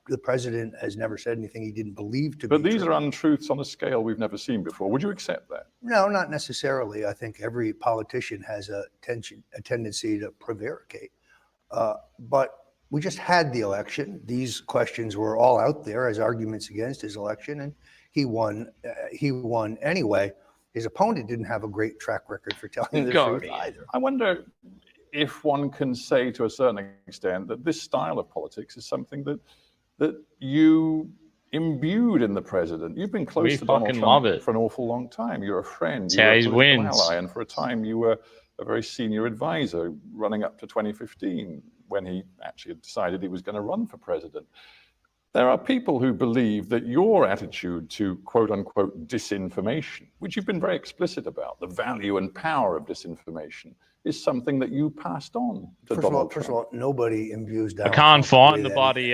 C: The president has never said anything he didn't believe to be
P: But these
C: true.
P: are untruths on a scale we've never seen before. Would you accept that?
C: No, not necessarily. I think every politician has a tendency to prevaricate. But we just had the election. These questions were all out there as arguments against his election, and he won. He won anyway. His opponent didn't have a great track record for telling the truth either.
P: I wonder if one can say to a certain extent that this style of politics is something that you imbued in the president. You've been close to Donald Trump for an awful long time. You're a friend. You're a political ally, and for a time you were a very senior advisor running up to 2015 when he actually decided he was going to run for president. There are people who believe that your attitude to quote unquote disinformation, which you've been very explicit about, the value and power of disinformation, is something that you passed on to Donald Trump.
C: First of all, nobody imbues Donald
A: I can't
C: Trump
A: find the
C: with
A: bloody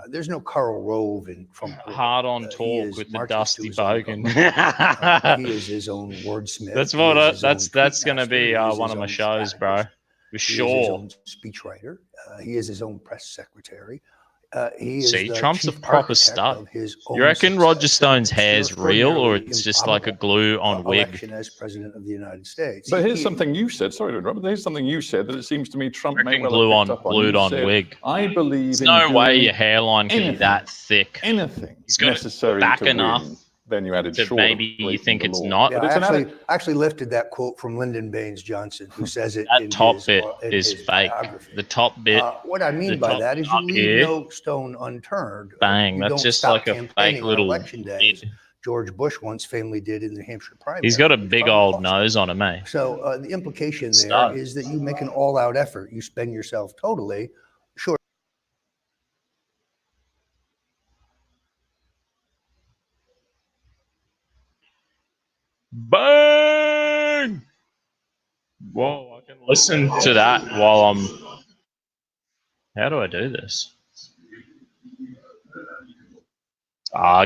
C: there's no Karl Rove in Trump.
A: hard on talk with the Dusty Bogan.
C: He is his own wordsmith.
A: That's what that's going to be one of my shows, bro. For sure.
C: He is his own speechwriter. He is his own press secretary. He is
A: See,
C: the
A: Trump's a
C: chief
A: proper
C: architect
A: stud.
C: of his
A: You
C: own
A: reckon
C: success.
A: Roger Stone's
C: It's an
A: hair's real, or
C: extraordinarily
A: it's just like a glue on wig?
C: election as president of the United States.
P: But here's something you said. Sorry to interrupt. But here's something you said that it seems to me Trump may well
A: glue
P: have
A: on,
P: picked up on.
A: glued
P: You
A: on
P: said,
A: wig.
P: I believe
A: There's
P: in
A: no way
P: doing
A: your hairline can be that thick.
P: Anything
A: He's got
P: necessary
A: it back
P: to
A: enough
P: win. Then you added
A: to
P: short of
A: maybe you
P: breaking
A: think
P: the
A: it's
P: law.
A: not.
C: Yeah,
P: But
C: I actually lifted that quote from Lyndon Baines Johnson, who says it
A: That
C: in
A: top
C: his,
A: bit
C: in
A: is
C: his
A: fake.
C: biography.
A: The top bit.
C: What I mean
A: the
C: by
A: top
C: that is
A: up
C: you leave
A: here,
C: no stone unturned.
A: Bang.
C: You
A: That's
C: don't
A: just
C: stop
A: like a
C: campaigning
A: fake
C: on
A: little
C: election days.
A: bit.
C: George Bush once famously did in the New Hampshire primary.
A: He's got a
C: which
A: big
C: probably
A: old
C: cost him.
A: nose on him, eh?
C: So the implication there
A: Stud.
C: is that you make an all-out effort. You spend yourself totally. Sure.
A: Bang! Whoa, I can listen to that while I'm... How do I do this?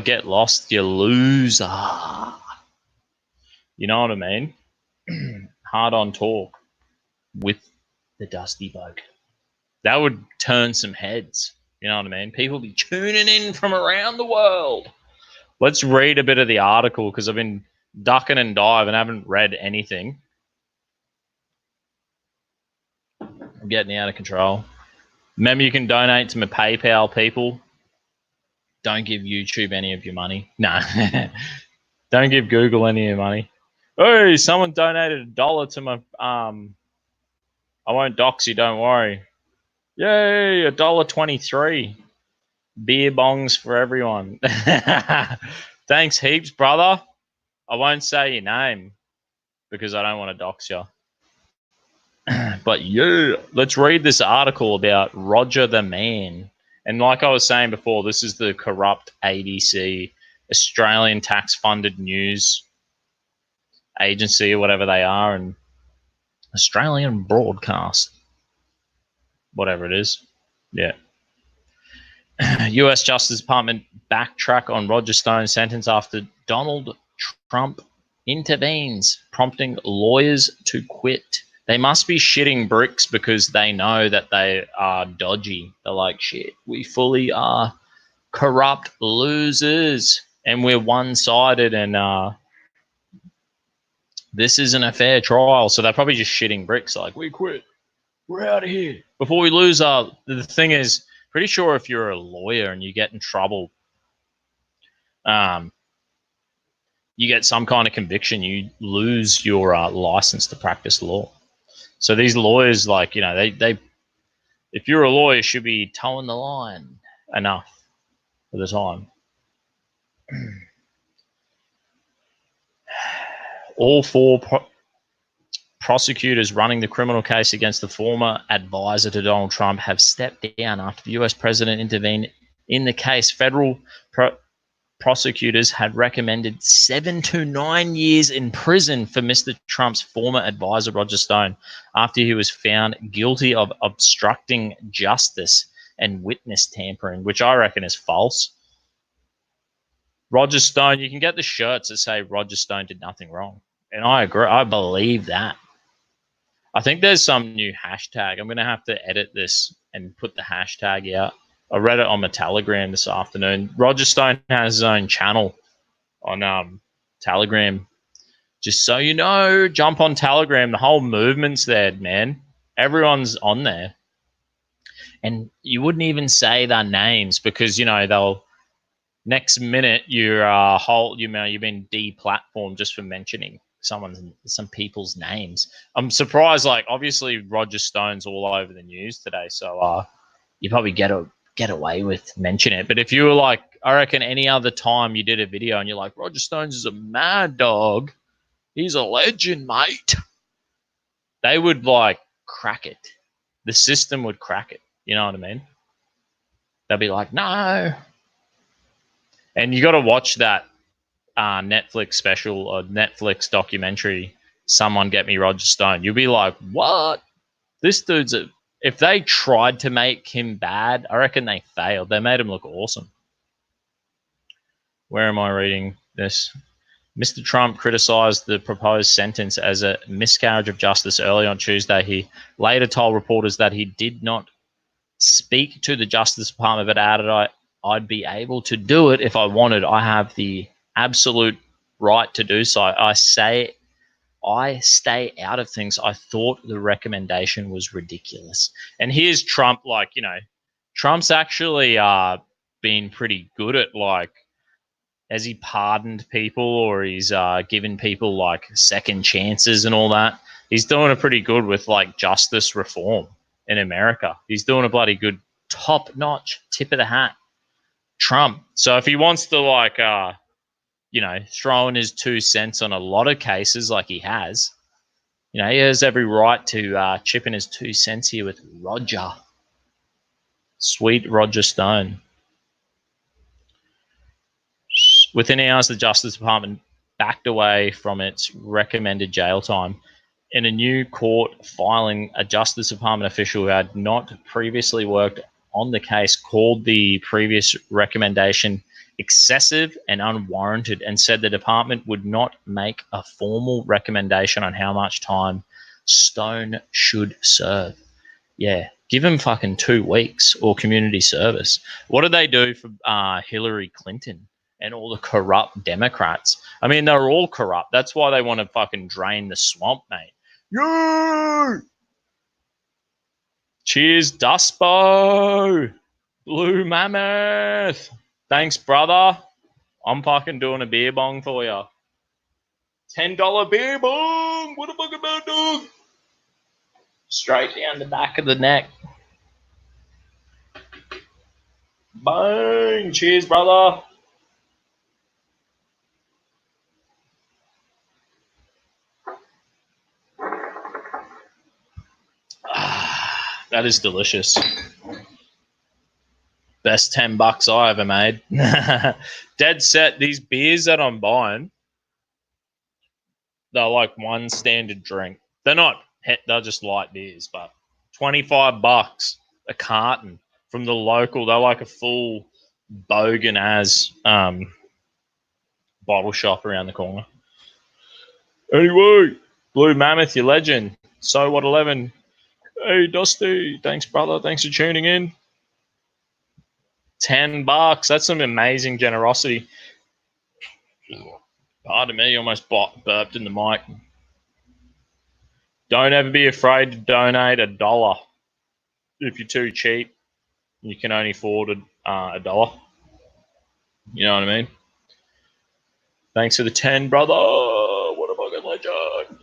A: Get lost, you lose. You know what I mean? Hard on talk with the Dusty Bug. That would turn some heads. You know what I mean? People be tuning in from around the world. Let's read a bit of the article because I've been ducking and diving, haven't read anything. I'm getting out of control. Remember, you can donate to my PayPal, people. Don't give YouTube any of your money. No. Don't give Google any of your money. Hey, someone donated $1 to my... I won't dox you, don't worry. Yay, $1.23. Beer bongs for everyone. Thanks heaps, brother. I won't say your name because I don't want to dox you. But yeah, let's read this article about Roger the Man. And like I was saying before, this is the corrupt ADC, Australian tax-funded news agency or whatever they are, and Australian broadcast, whatever it is. Yeah. US Justice Department backtrack on Roger Stone's sentence after Donald Trump intervenes, prompting lawyers to quit. They must be shitting bricks because they know that they are dodgy. They're like, shit, we fully are corrupt losers, and we're one-sided, and this isn't a fair trial. So they're probably just shitting bricks like, we quit, we're out of here before we lose our. The thing is, pretty sure if you're a lawyer and you get in trouble, you get some kind of conviction, you lose your license to practice law. So these lawyers, like, you know, they if you're a lawyer, should be towing the line enough for the time. All four prosecutors running the criminal case against the former advisor to Donald Trump have stepped down after the US president intervened in the case. Federal prosecutors had recommended 7 to 9 years in prison for Mr. Trump's former advisor, Roger Stone, after he was found guilty of obstructing justice and witness tampering, which I reckon is false. Roger Stone, you can get the shirts that say Roger Stone did nothing wrong. And I agree. I believe that. I think there's some new hashtag. I'm going to have to edit this and put the hashtag out. I read it on my Telegram this afternoon. Roger Stone has his own channel on Telegram. Just so you know, jump on Telegram. The whole movement's there, man. Everyone's on there. And you wouldn't even say their names because, you know, they'll next minute you've been deplatformed just for mentioning some people's names. I'm surprised, like, obviously Roger Stone's all over the news today, so you probably get away with mentioning it. But if you were like, I reckon any other time you did a video and you're like, Roger Stone's is a mad dog, he's a legend, mate, they would like crack it. The system would crack it. You know what I mean? They'll be like, no. And you got to watch that Netflix special or Netflix documentary, Someone Get Me Roger Stone. You'll be like, what? This dude's if they tried to make him bad, I reckon they failed. They made him look awesome. Where am I reading this? Mr. Trump criticized the proposed sentence as a miscarriage of justice early on Tuesday. He later told reporters that he did not speak to the Justice Department, but added, I'd be able to do it if I wanted. I have the absolute right to do so. I stay out of things. I thought the recommendation was ridiculous. And here's Trump, like, you know, Trump's actually been pretty good at, like, has he pardoned people or he's given people like second chances and all that? He's doing it pretty good with like justice reform in America. He's doing a bloody good, top-notch, tip of the hat Trump. So if he wants to, like, you know, throw in his 2 cents on a lot of cases like he has, you know, he has every right to chip in his 2 cents here with Roger. Sweet Roger Stone. Within hours, the Justice Department backed away from its recommended jail time. In a new court filing, a Justice Department official who had not previously worked on the case called the previous recommendation excessive and unwarranted and said the department would not make a formal recommendation on how much time Stone should serve. Yeah, give him fucking 2 weeks or community service. What did they do for Hillary Clinton and all the corrupt Democrats? I mean, they're all corrupt. That's why they want to fucking drain the swamp, mate. Yeah! Cheers, Duspo! Blue Mammoth! Thanks, brother. I'm fucking doing a beer bong for you. $10 beer bong! What a fucking bad dog! Straight down the back of the neck. Bang! Cheers, brother. That is delicious. Best $10 I ever made. Dead set. These beers that I'm buying, they're like one standard drink. They're just light beers, but $25 a carton from the local. They're like a full Bogan as bottle shop around the corner. Anyway, Blue Mammoth, you legend. So what 11? Hey, Dusty. Thanks, brother. Thanks for tuning in. $10. That's some amazing generosity. Pardon me, almost burped in the mic. Don't ever be afraid to donate $1. If you're too cheap, you can only afford $1. You know what I mean? Thanks for the 10, brother. What a fucking legend.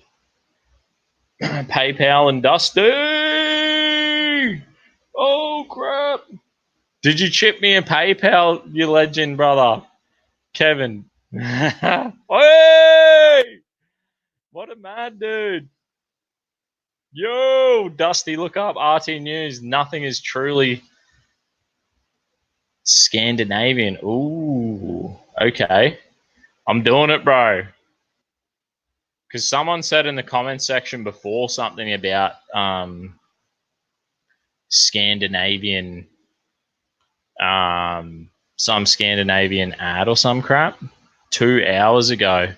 A: PayPal and Dusty. Oh, crap. Did you chip me a PayPal, you legend, brother? Kevin. Hey! What a mad dude. Yo, Dusty, look up RT News. Nothing is truly Scandinavian. Ooh, okay. I'm doing it, bro. Because someone said in the comment section before something about Scandinavian, some Scandinavian ad or some crap 2 hours ago.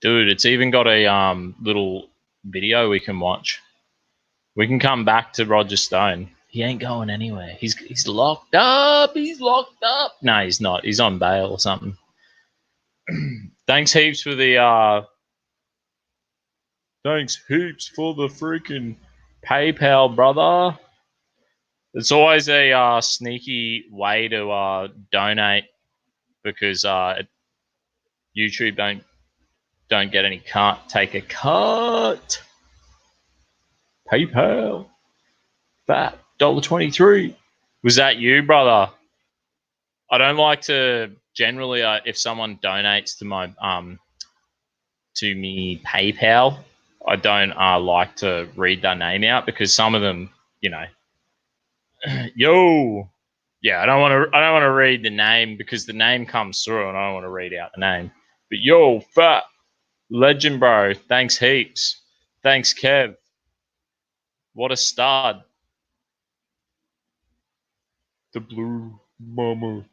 A: Dude, it's even got a little video we can watch. We can come back to Roger Stone. He ain't going anywhere. He's locked up. He's locked up. No, he's not. He's on bail or something. Thanks heaps for the freaking PayPal, brother. It's always a sneaky way to donate because YouTube don't get any cut. Take a cut. PayPal. Fat $1.23. Was that you, brother? I don't like to generally if someone donates to my to me PayPal, I don't like to read their name out because some of them, you know, yo, yeah, I don't want to read the name because the name comes through and I don't want to read out the name. But yo, fat legend, bro. Thanks heaps. Thanks, Kev. What a stud. The Blue Mama.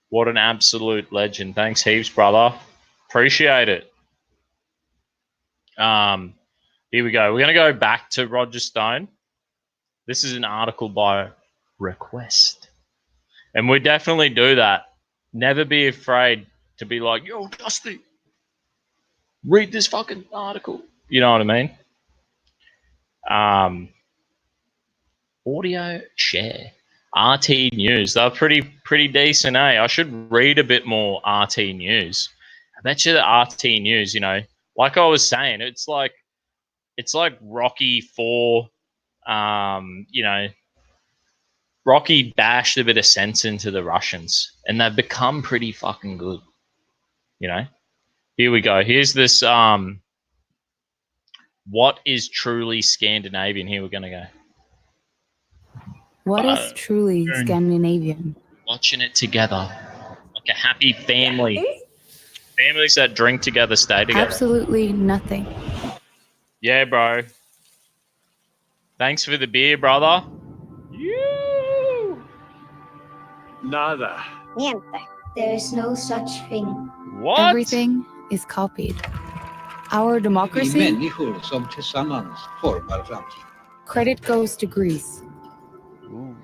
A: What an absolute legend. Thanks heaps, brother. Appreciate it. Here we go. We're going to go back to Roger Stone. This is an article by request. And we definitely do that. Never be afraid to be like, yo, Dusty, read this fucking article. You know what I mean? Audio share. RT News. They're pretty decent, eh? I should read a bit more RT News. I bet you the RT News, you know, like I was saying, it's like Rocky 4, you know, Rocky bashed a bit of sense into the Russians and they've become pretty fucking good. You know? Here we go. Here's this what is truly Scandinavian? Here we're gonna go.
O: What is truly Scandinavian?
A: Watching it together. Like a happy family. Families that drink together, stay together.
O: Absolutely nothing.
A: Yeah, bro. Thanks for the beer, brother.
Q: Nada.
R: Niente. There is no such thing.
A: What?
O: Everything is copied. Our democracy? Credit goes to Greece.
A: Ooh.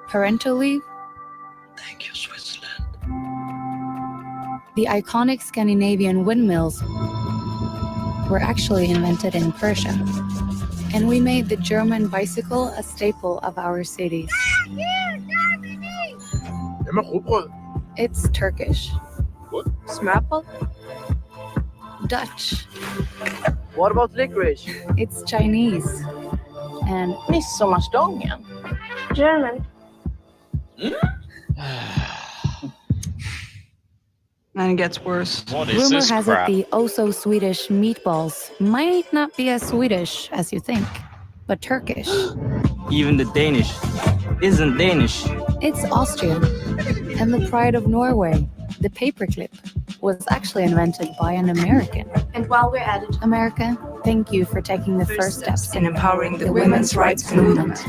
O: Parental leave?
Q: Thank you, Switzerland.
O: The iconic Scandinavian windmills were actually invented in Persia. And we made the German bicycle a staple of our cities. It's Turkish.
Q: What?
O: Smapple? Dutch.
Q: What about licorice?
O: It's Chinese. And
K: Midsommarstången.
R: German.
F: And it gets worse.
A: What is
O: rumor
A: this
O: has
A: crap?
O: it the oh-so-Swedish meatballs might not be as Swedish as you think, but Turkish.
Q: Even the Danish isn't Danish.
O: It's Austrian. And the pride of Norway, the paperclip, was actually invented by an American.
R: And while we're at it,
O: America, thank you for taking the first steps
F: in empowering the women's rights movement.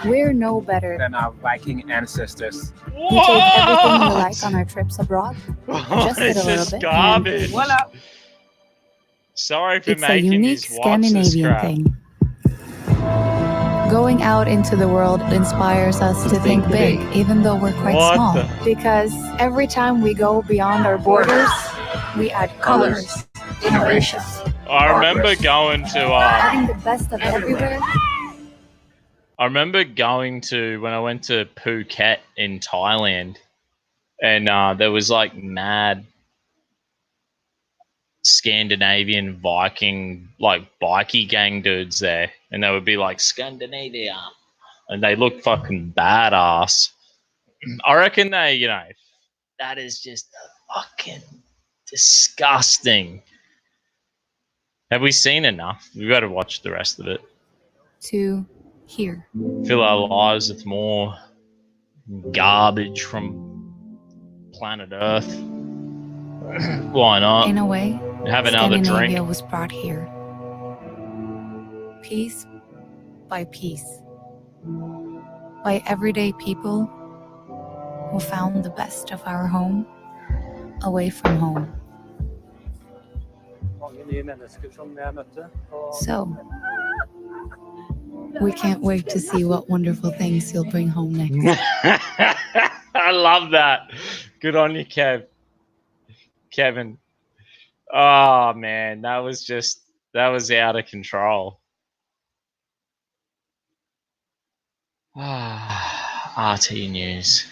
O: We're no better
Q: Than our Viking ancestors.
O: We take everything we like on our trips abroad. Adjust it a
A: This
O: little
A: is
O: bit.
A: garbage.
O: And voila.
A: Sorry for
O: It's a
A: making
O: unique
A: these watch this
O: Scandinavian
A: crap.
O: thing. Going out into the world inspires us to think big, even though we're quite small. Because every time we go beyond our borders, we add colors, innovation.
A: I remember going to
O: Adding the best of everywhere.
A: I remember going to when I went to Phuket in Thailand, and there was like mad Scandinavian Viking like bikie gang dudes there, and they would be like Scandinavia, and they look fucking badass. I reckon they, you know, that is just fucking disgusting. Have we seen enough? We got to watch the rest of it.
O: To here.
A: Fill our lives with more garbage from planet Earth. Why not?
O: In a way,
A: have another
O: Scandinavia
A: drink.
O: was brought here. Piece by piece. By everyday people who found the best of our home away from home. So, we can't wait to see what wonderful things you'll bring home next.
A: I love that. Good on you, Kevin. Oh man, that was out of control. RT News.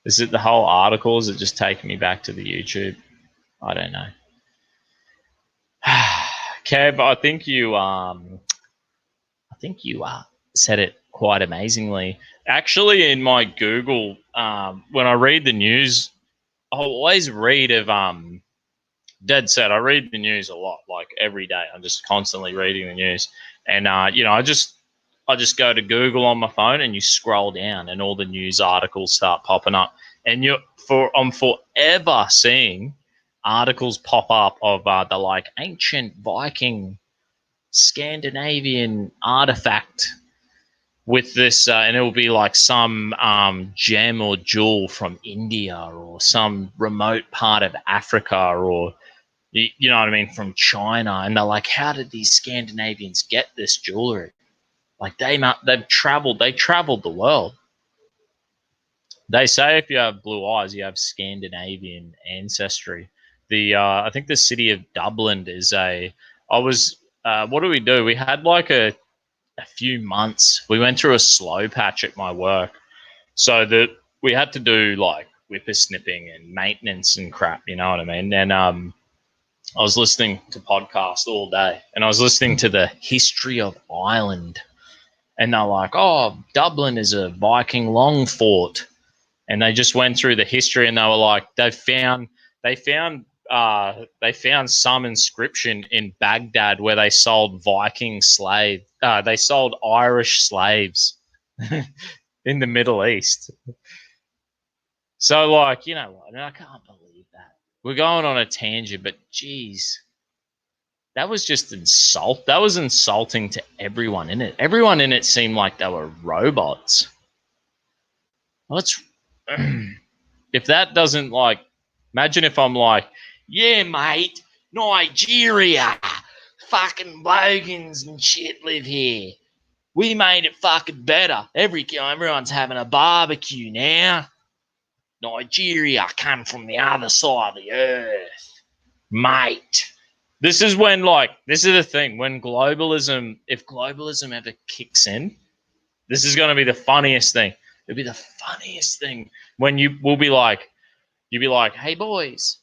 A: Is it the whole article? Is it just taking me back to the YouTube? I don't know. Kev, I think you said it quite amazingly. Actually, in my Google, when I read the news, I always read of dead set. I read the news a lot, like every day. I'm just constantly reading the news, and you know, I just go to Google on my phone, and you scroll down, and all the news articles start popping up, and I'm forever seeing articles pop up of the like ancient Viking Scandinavian artifact with this, and it will be like some gem or jewel from India or some remote part of Africa, or you know what I mean, from China, and they're like, how did these Scandinavians get this jewelry? Like they've traveled the world. They say if you have blue eyes, you have Scandinavian ancestry. I think the city of Dublin is what do we do? We had like a few months. We went through a slow patch at my work, so that we had to do like whippersnipping and maintenance and crap. You know what I mean? And I was listening to podcasts all day, and I was listening to the history of Ireland, and they're like, "Oh, Dublin is a Viking long fort," and they just went through the history, and they were like, they found some inscription in Baghdad where they sold they sold Irish slaves in the Middle East. So, like, you know what? I can't believe that. We're going on a tangent, but geez, that was just insult. That was insulting to everyone in it. Everyone in it seemed like they were robots. If that doesn't, like, imagine if I'm like, yeah, mate, Nigeria, fucking bogans and shit live here. We made it fucking better. Everyone's having a barbecue now. Nigeria come from the other side of the earth, mate. This is when, like, this is the thing. When if globalism ever kicks in, this is going to be the funniest thing. It'll be the funniest thing when you'll be like, hey, boys,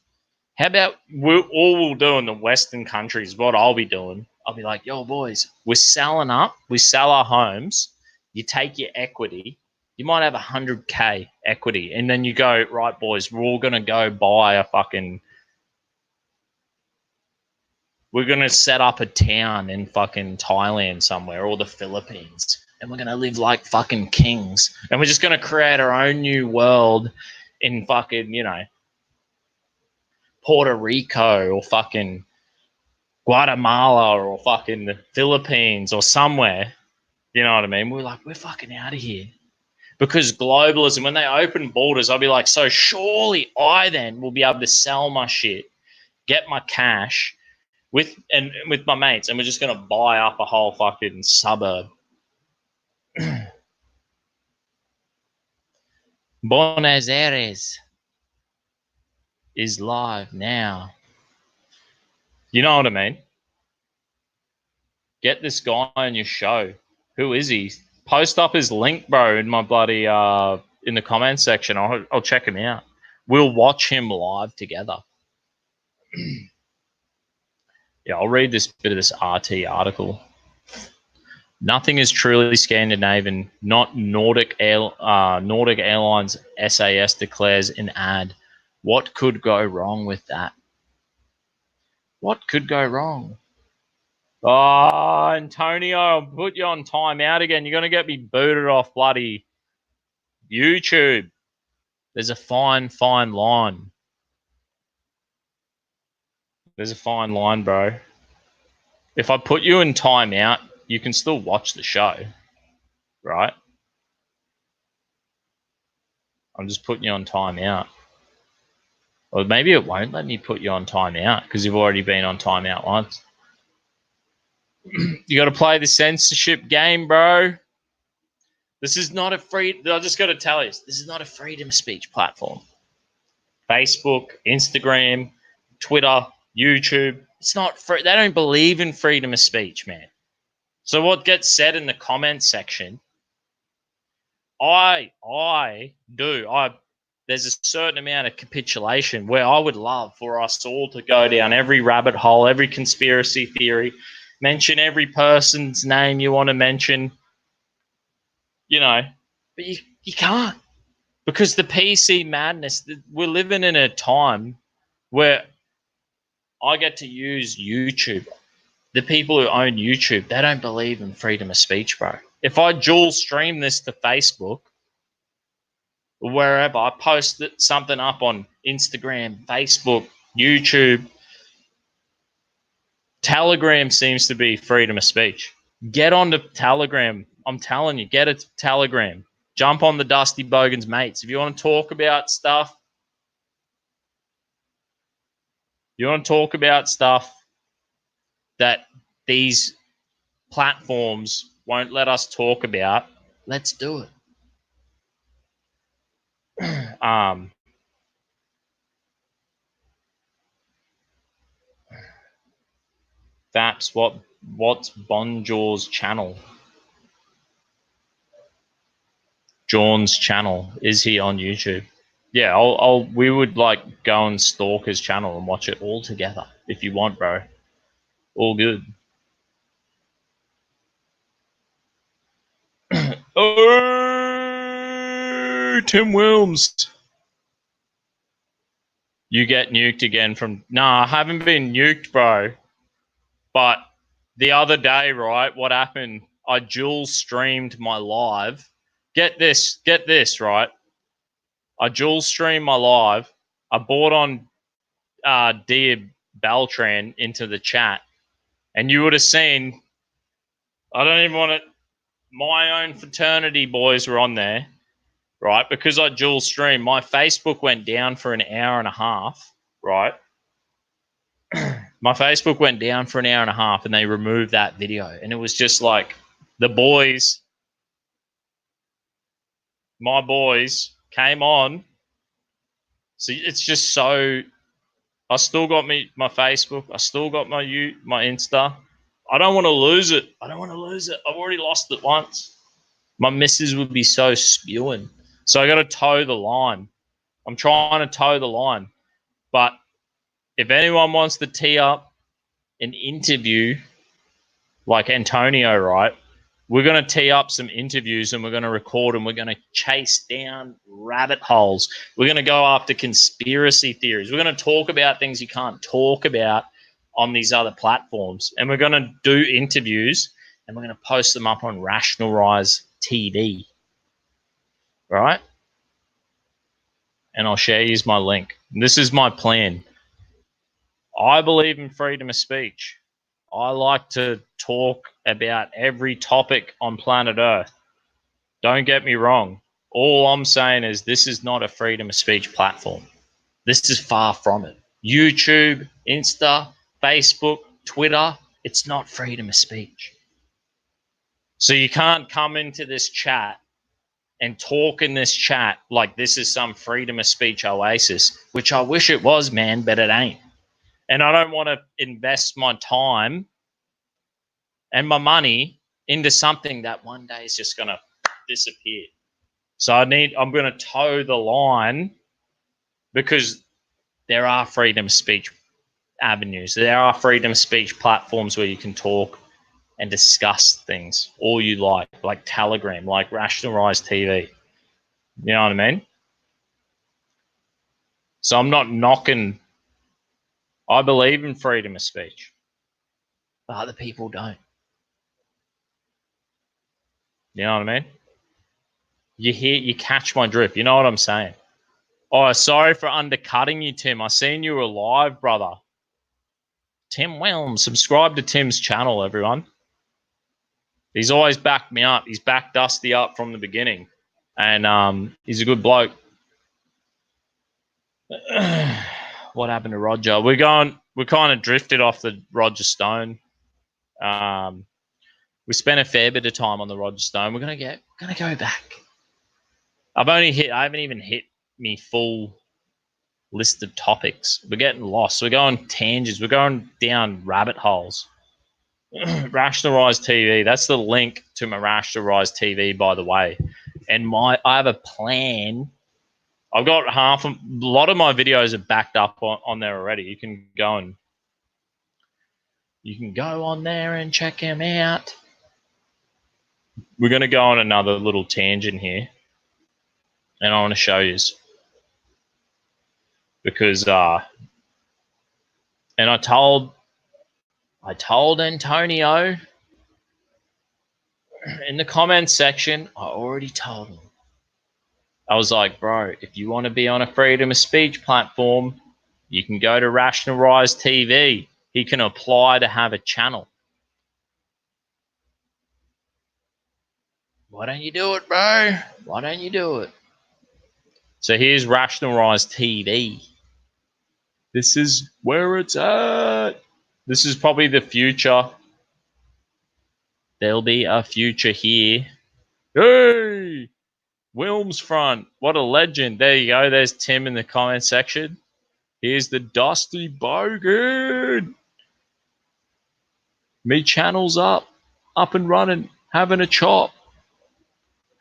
A: how about we'll do in the Western countries, what I'll be doing, I'll be like, yo, boys, we sell our homes, you take your equity, you might have 100K equity, and then you go, right, boys, we're all going to go buy we're going to set up a town in fucking Thailand somewhere, or the Philippines, and we're going to live like fucking kings, and we're just going to create our own new world in fucking, you know, Puerto Rico or fucking Guatemala or fucking the Philippines or somewhere. You know what I mean? We're fucking out of here. Because globalism, when they open borders, I'll be like, so surely I then will be able to sell my shit, get my cash, with my mates, and we're just gonna buy up a whole fucking suburb. Buenos Aires is live now. You know what I mean? Get this guy on your show. Who is he? Post up his link, bro, in my bloody in the comments section. I'll check him out. We'll watch him live together. Yeah, I'll read this bit of this RT article. Nothing is truly Scandinavian. Not Nordic Airlines SAS declares in ad. What could go wrong with that? What could go wrong? Oh, Antonio, I'll put you on timeout again. You're going to get me booted off bloody YouTube. There's a fine line. There's a fine line, bro. If I put you in timeout, you can still watch the show, right? I'm just putting you on timeout. Or maybe it won't let me put you on timeout because you've already been on timeout once. You got to play the censorship game, bro. This is not a I just got to tell you, this is not a freedom of speech platform. Facebook, Instagram, Twitter, YouTube, it's not free. They don't believe in freedom of speech, man. So what gets said in the comments section, I do. There's a certain amount of capitulation where I would love for us all to go down every rabbit hole, every conspiracy theory, mention every person's name you want to mention, but you can't, because the PC madness, we're living in a time where I get to use YouTube. The people who own YouTube, they don't believe in freedom of speech, bro. If I dual stream this to Facebook, or wherever, I post something up on Instagram, Facebook, YouTube, Telegram seems to be freedom of speech. Get onto Telegram. I'm telling you, get a Telegram. Jump on the Dusty Bogan's mates. If you want to talk about stuff, that these platforms won't let us talk about, let's do it. Vaps, what's Bonjour's channel? John's channel. Is he on YouTube? Yeah, we would go and stalk his channel and watch it all together if you want, bro. All good. Oh, Tim Wilms. You get nuked again from... Nah, I haven't been nuked, bro. But the other day, right, what happened, I dual streamed my live. Get this, right? I dual streamed my live. I brought on Dear Beltran into the chat. And you would have seen, I don't even want to... My own fraternity boys were on there, right? Because I dual streamed, my Facebook went down for an hour and a half, right? My Facebook went down for an hour and a half and they removed that video. And it was just like the boys, my boys came on. So it's just so, I still got my Facebook. I still got my Insta. I don't want to lose it. I've already lost it once. My missus would be so spewing. So I got to toe the line. I'm trying to toe the line. But if anyone wants to tee up an interview like Antonio, right, we're going to tee up some interviews and we're going to record and we're going to chase down rabbit holes. We're going to go after conspiracy theories. We're going to talk about things you can't talk about on these other platforms. And we're going to do interviews and we're going to post them up on Rational Rise TV. Right? And I'll share you my link. And this is my plan. I believe in freedom of speech. I like to talk about every topic on planet Earth. Don't get me wrong. All I'm saying is this is not a freedom of speech platform. This is far from it. YouTube, Insta, Facebook, Twitter, it's not freedom of speech. So you can't come into this chat and talk in this chat like this is some freedom of speech oasis, which I wish it was, man, but it ain't. And I don't want to invest my time and my money into something that one day is just going to disappear. So I'm going to toe the line, because there are freedom of speech avenues. There are freedom of speech platforms where you can talk and discuss things all you like Telegram, like Rationalised TV. You know what I mean? So I'm not knocking. I believe in freedom of speech, but other people don't. You know what I mean? You catch my drift. You know what I'm saying? Oh, sorry for undercutting you, Tim. I seen you were live, brother. Tim Wilms. Subscribe to Tim's channel, everyone. He's always backed me up. He's backed Dusty up from the beginning. And he's a good bloke. What happened to Roger? We kind of drifted off the Roger Stone. We spent a fair bit of time on the Roger Stone. We're gonna go back. I haven't even hit me full list of topics. We're getting lost. We're going tangents. We're going down rabbit holes. Rationalised TV. That's the link to my Rationalised TV, by the way. And I have a plan. I've got a lot of my videos are backed up on there already. You can go on there and check them out. We're going to go on another little tangent here, and I want to show you, because and I told Antonio in the comments section. I already told him. I was like, bro, if you want to be on a freedom of speech platform, you can go to Rationalised TV. He can apply to have a channel. Why don't you do it, bro? Why don't you do it? So here's Rationalised TV. This is where it's at. This is probably the future. There'll be a future here. Hey! Wilms front. What a legend. There you go. There's Tim in the comment section. Here's the Dusty Bogan. Me channel's up and running, having a chop,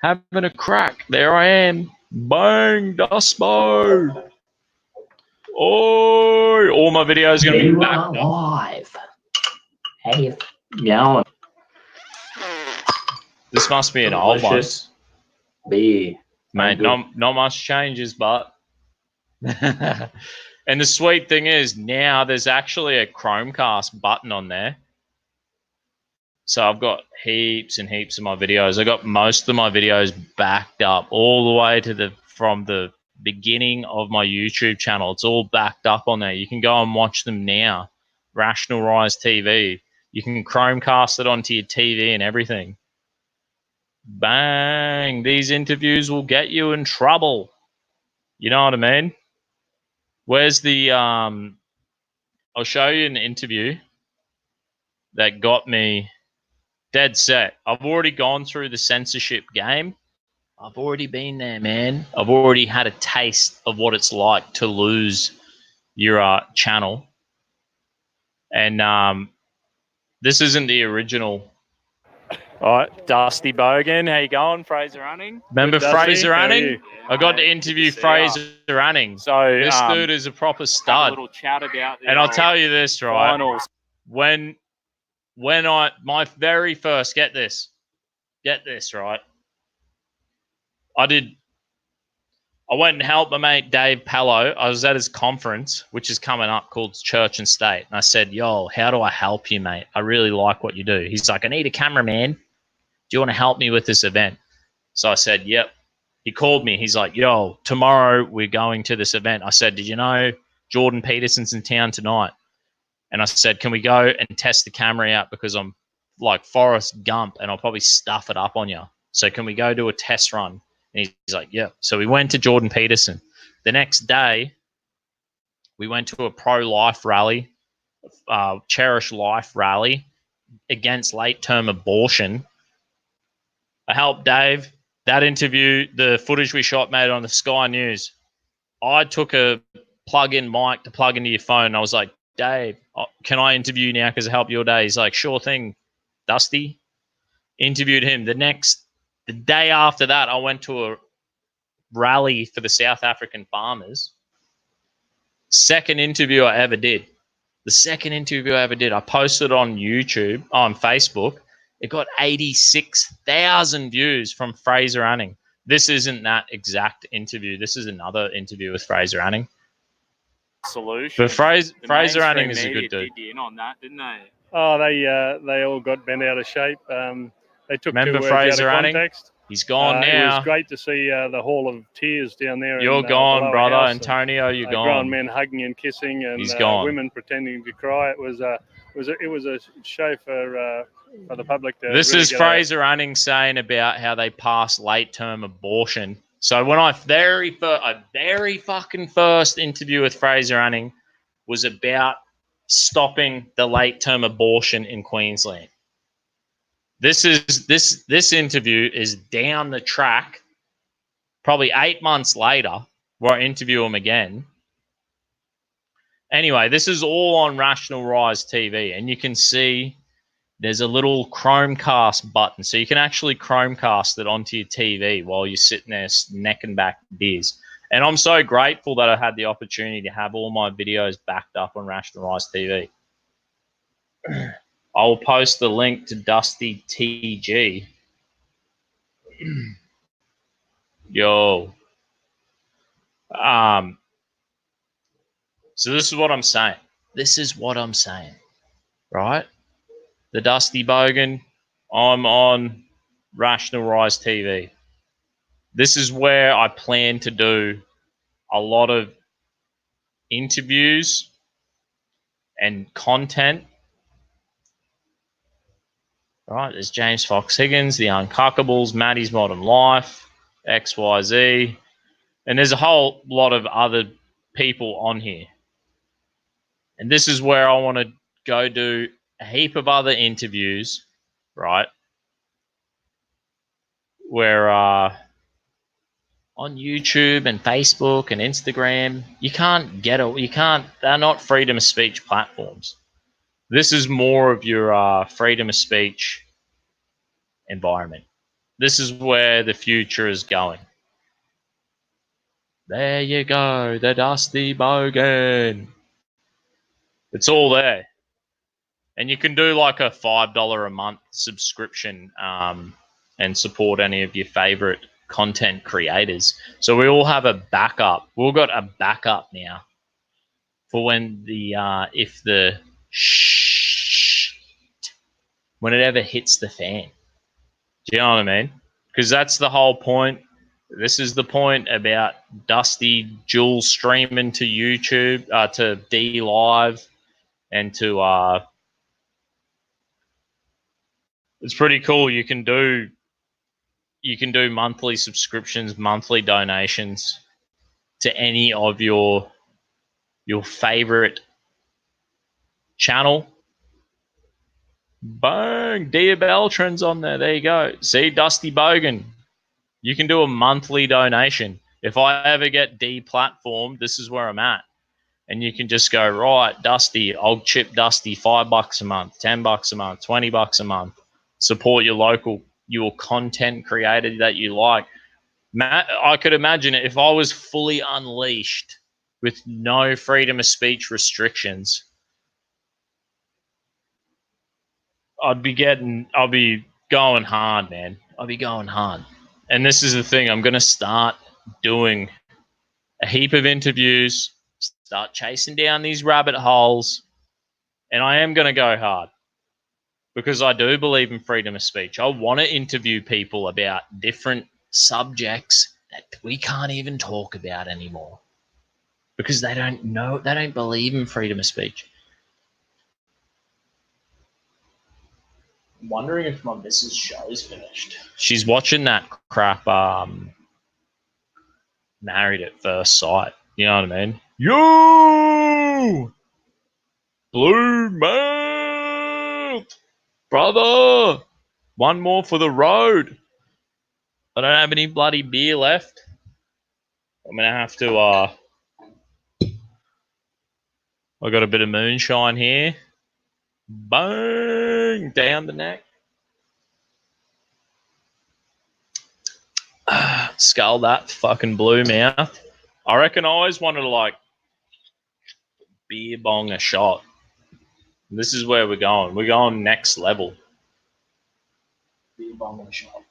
A: having a crack. There I am. Bang, Dustbo. Oi. All my videos are going to be back
S: live. Hey, going.
A: This must be an old one.
S: B.
A: Mate, not much changes, but and the sweet thing is now there's actually a Chromecast button on there. So I've got heaps and heaps of my videos. I got most of my videos backed up all the way to from the beginning of my YouTube channel. It's all backed up on there. You can go and watch them now. Rationalised TV. You can Chromecast it onto your TV and everything. Bang. These interviews will get you in trouble. You know what I mean? Where's the I'll show you an interview that got me dead set. I've already gone through the censorship game. I've already been there, man. I've already had a taste of what it's like to lose your channel. And this isn't the original. All right, Dusty Bogan, how you going? Fraser Anning. Remember Fraser Anning? I got to interview Fraser Anning. So this dude is a proper stud. A little chat about and I'll tell you this, right? Finals. When my very first, get this, right? I went and helped my mate Dave Pello. I was at his conference, which is coming up, called Church and State. And I said, yo, how do I help you, mate? I really like what you do. He's like, I need a cameraman. Do you want to help me with this event? So I said, yep. He called me. He's like, yo, tomorrow we're going to this event. I said, did you know Jordan Peterson's in town tonight? And I said, can we go and test the camera out, because I'm like Forrest Gump and I'll probably stuff it up on you. So can we go do a test run? And he's like, yeah. So we went to Jordan Peterson. The next day, we went to a pro-life rally Cherish Life rally against late-term abortion. I helped Dave. That interview, the footage we shot, made on the Sky News. I took a plug-in mic to plug into your phone. And I was like, Dave, can I interview you now because I help your day? He's like, sure thing, Dusty. Interviewed him. The day after that, I went to a rally for the South African farmers. Second interview I ever did. The second interview I ever did. I posted on YouTube, on Facebook. It got 86,000 views from Fraser Anning. This isn't that exact interview. This is another interview with Fraser Anning.
T: Solution.
A: But Fraser Anning is a good dude.
T: In on that, didn't they?
U: Oh, they all got bent out of shape. They took
A: Remember
U: two words
A: Fraser
U: out of
A: Anning?
U: context.
A: He's gone
U: It
A: now.
U: was great to see the Hall of Tears down there.
A: You're
U: in,
A: gone,
U: below
A: brother.
U: our house,
A: Antonio, you're
U: and,
A: gone.
U: Grown men hugging and kissing, and
A: He's gone.
U: women pretending to cry. It was a show for the public to.
A: This
U: really
A: is
U: get
A: Fraser Anning saying about how they pass late-term abortion. So when I very fucking first interview with Fraser Anning was about stopping the late-term abortion in Queensland. This interview is down the track, probably 8 months later, where I interview him again. Anyway, this is all on Rational Rise TV, and you can see there's a little Chromecast button, so you can actually Chromecast it onto your TV while you're sitting there neck and back beers. And I'm so grateful that I had the opportunity to have all my videos backed up on Rational Rise TV. I will post the link to Dusty TG. Yo. So this is what I'm saying. Right? The Dusty Bogan. I'm on Rational Rise TV. This is where I plan to do a lot of interviews and content. Right, there's James Fox Higgins, The Uncuckables, Maddie's Modern Life, XYZ, and there's a whole lot of other people on here. And this is where I want to go do a heap of other interviews, right? Where on YouTube and Facebook and Instagram, they're not freedom of speech platforms. This is more of your freedom of speech environment. This is where the future is going. There you go, the Dusty Bogan. It's all there. And you can do like a $5 a month subscription and support any of your favorite content creators. So we all have a backup. We've got a backup now for when when it ever hits the fan. Do you know what I mean? Because that's the whole point. This is the point about Dusty dual streaming to YouTube, to D Live, and to it's pretty cool. You can do monthly subscriptions, monthly donations to any of your favorite channel. Bang! Dia Beltran's on there. There you go. See, Dusty Bogan. You can do a monthly donation. If I ever get deplatformed, this is where I'm at. And you can just go, right, Dusty, I'll chip Dusty $5 a month, $10 a month, $20 a month. Support your content creator that you like. I could imagine it if I was fully unleashed with no freedom of speech restrictions. I'll be going hard, man. I'll be going hard. And this is the thing. I'm going to start doing a heap of interviews, start chasing down these rabbit holes, and I am going to go hard because I do believe in freedom of speech. I want to interview people about different subjects that we can't even talk about anymore because they don't believe in freedom of speech. I'm wondering if my missus' show's finished. She's watching that crap, Married at First Sight. You know what I mean? Yo! Blue mouth, brother. One more for the road. I don't have any bloody beer left. I'm gonna have to. I got a bit of moonshine here. Bang down the neck. Skull that fucking blue mouth. I reckon I always wanted to like beer bong a shot. This is where we're going. We're going next level. Beer bong a shot.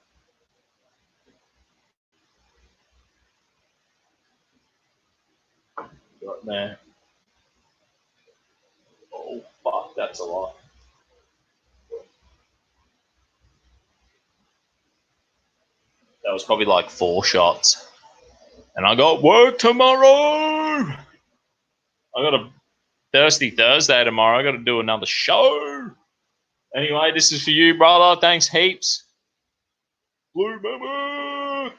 A: Right there. Oh fuck, that's a lot. That was probably like 4 shots. And I got work tomorrow. I got a Thirsty Thursday tomorrow. I got to do another show. Anyway, this is for you, brother. Thanks heaps. Blue mama.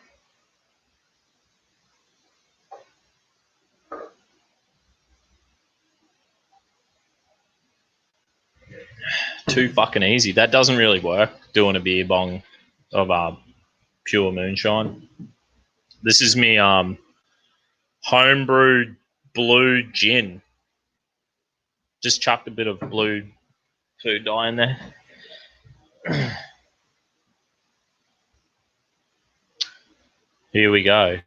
A: Too fucking easy. That doesn't really work, doing a beer bong of pure moonshine. This is me homebrewed blue gin. Just chucked a bit of blue food dye in there. Here we go.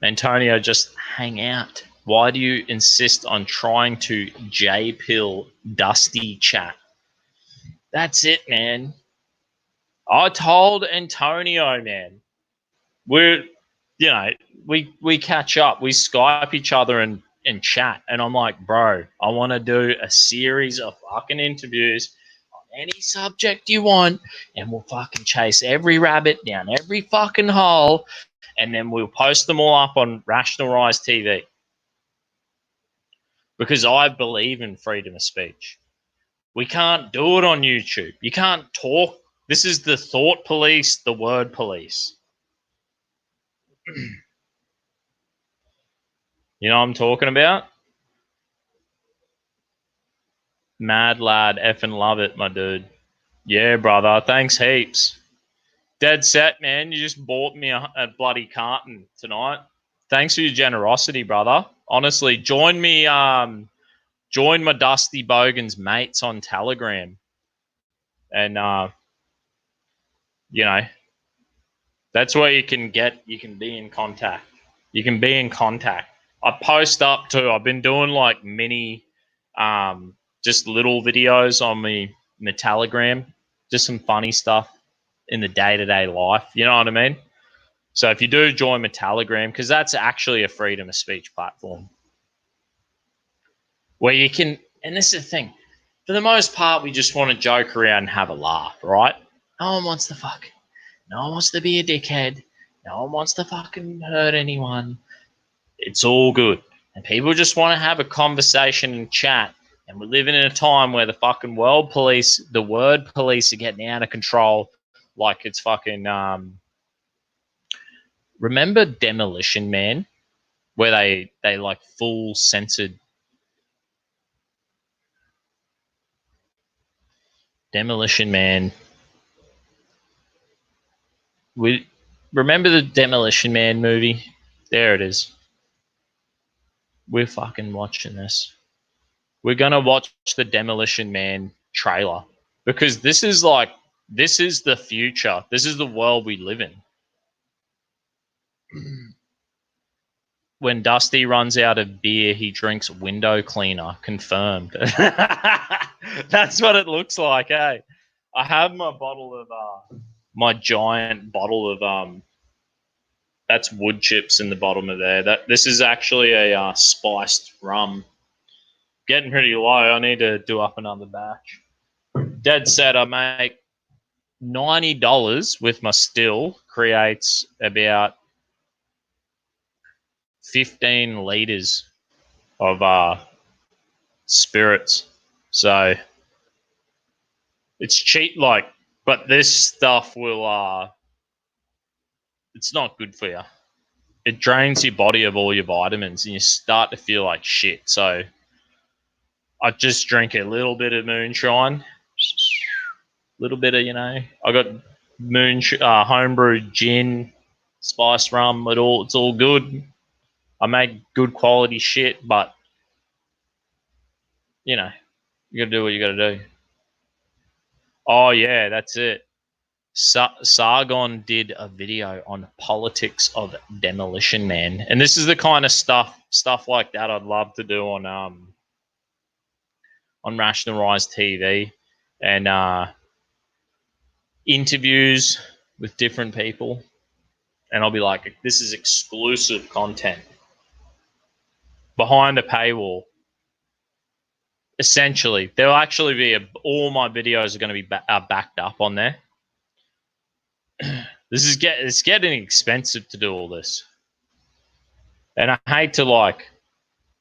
A: Antonio, just hang out. Why do you insist on trying to J-pill Dusty chat? That's it, man. I told Antonio, man. We catch up. We Skype each other and chat. And I'm like, bro, I want to do a series of fucking interviews on any subject you want. And we'll fucking chase every rabbit down every fucking hole. And then we'll post them all up on Rational Rise TV. Because I believe in freedom of speech. We can't do it on YouTube. You can't talk. This is the thought police, the word police. You know what I'm talking about? Mad lad, effing love it, my dude. Yeah, brother. Thanks heaps. Dead set, man. You just bought me a bloody carton tonight. Thanks for your generosity, brother. Honestly, join me. Join my Dusty Bogan's mates on Telegram. And, that's where you can be in contact. You can be in contact. I post up too. I've been doing like mini, just little videos on my Telegram. Just some funny stuff in the day-to-day life. You know what I mean? So if you do join my Telegram, because that's actually a freedom of speech platform. Where you can, and this is the thing, for the most part, we just want to joke around and have a laugh, right? No one wants to no one wants to be a dickhead. No one wants to fucking hurt anyone. It's all good. And people just want to have a conversation and chat. And we're living in a time where the fucking world police, the word police are getting out of control like it's fucking, remember Demolition Man? Where they like full censored Demolition Man. We remember the Demolition Man movie? There it is. We're fucking watching this. We're gonna watch the Demolition Man trailer because this is the future. This is the world we live in. When Dusty runs out of beer, he drinks window cleaner. Confirmed. That's what it looks like, eh? I have my bottle of my giant bottle of that's wood chips in the bottom of there. This is actually a spiced rum. Getting pretty low. I need to do up another batch. Dead set. I make $90 with my still. Creates about 15 liters of spirits. So it's cheap, but this stuff will it's not good for you. It drains your body of all your vitamins and you start to feel like shit. So I just drink a little bit of moonshine, little bit of, you know, I got homebrewed gin, spice rum. It's all good. I make good quality shit, but you know, you gotta do what you gotta do. Oh yeah, that's it. Sargon did a video on politics of Demolition Man, and this is the kind of stuff like that I'd love to do on Rational Rise TV, and interviews with different people, and I'll be like, this is exclusive content behind a paywall. Essentially, there'll actually be all my videos are going to be backed up on there. It's getting expensive to do all this, and I hate to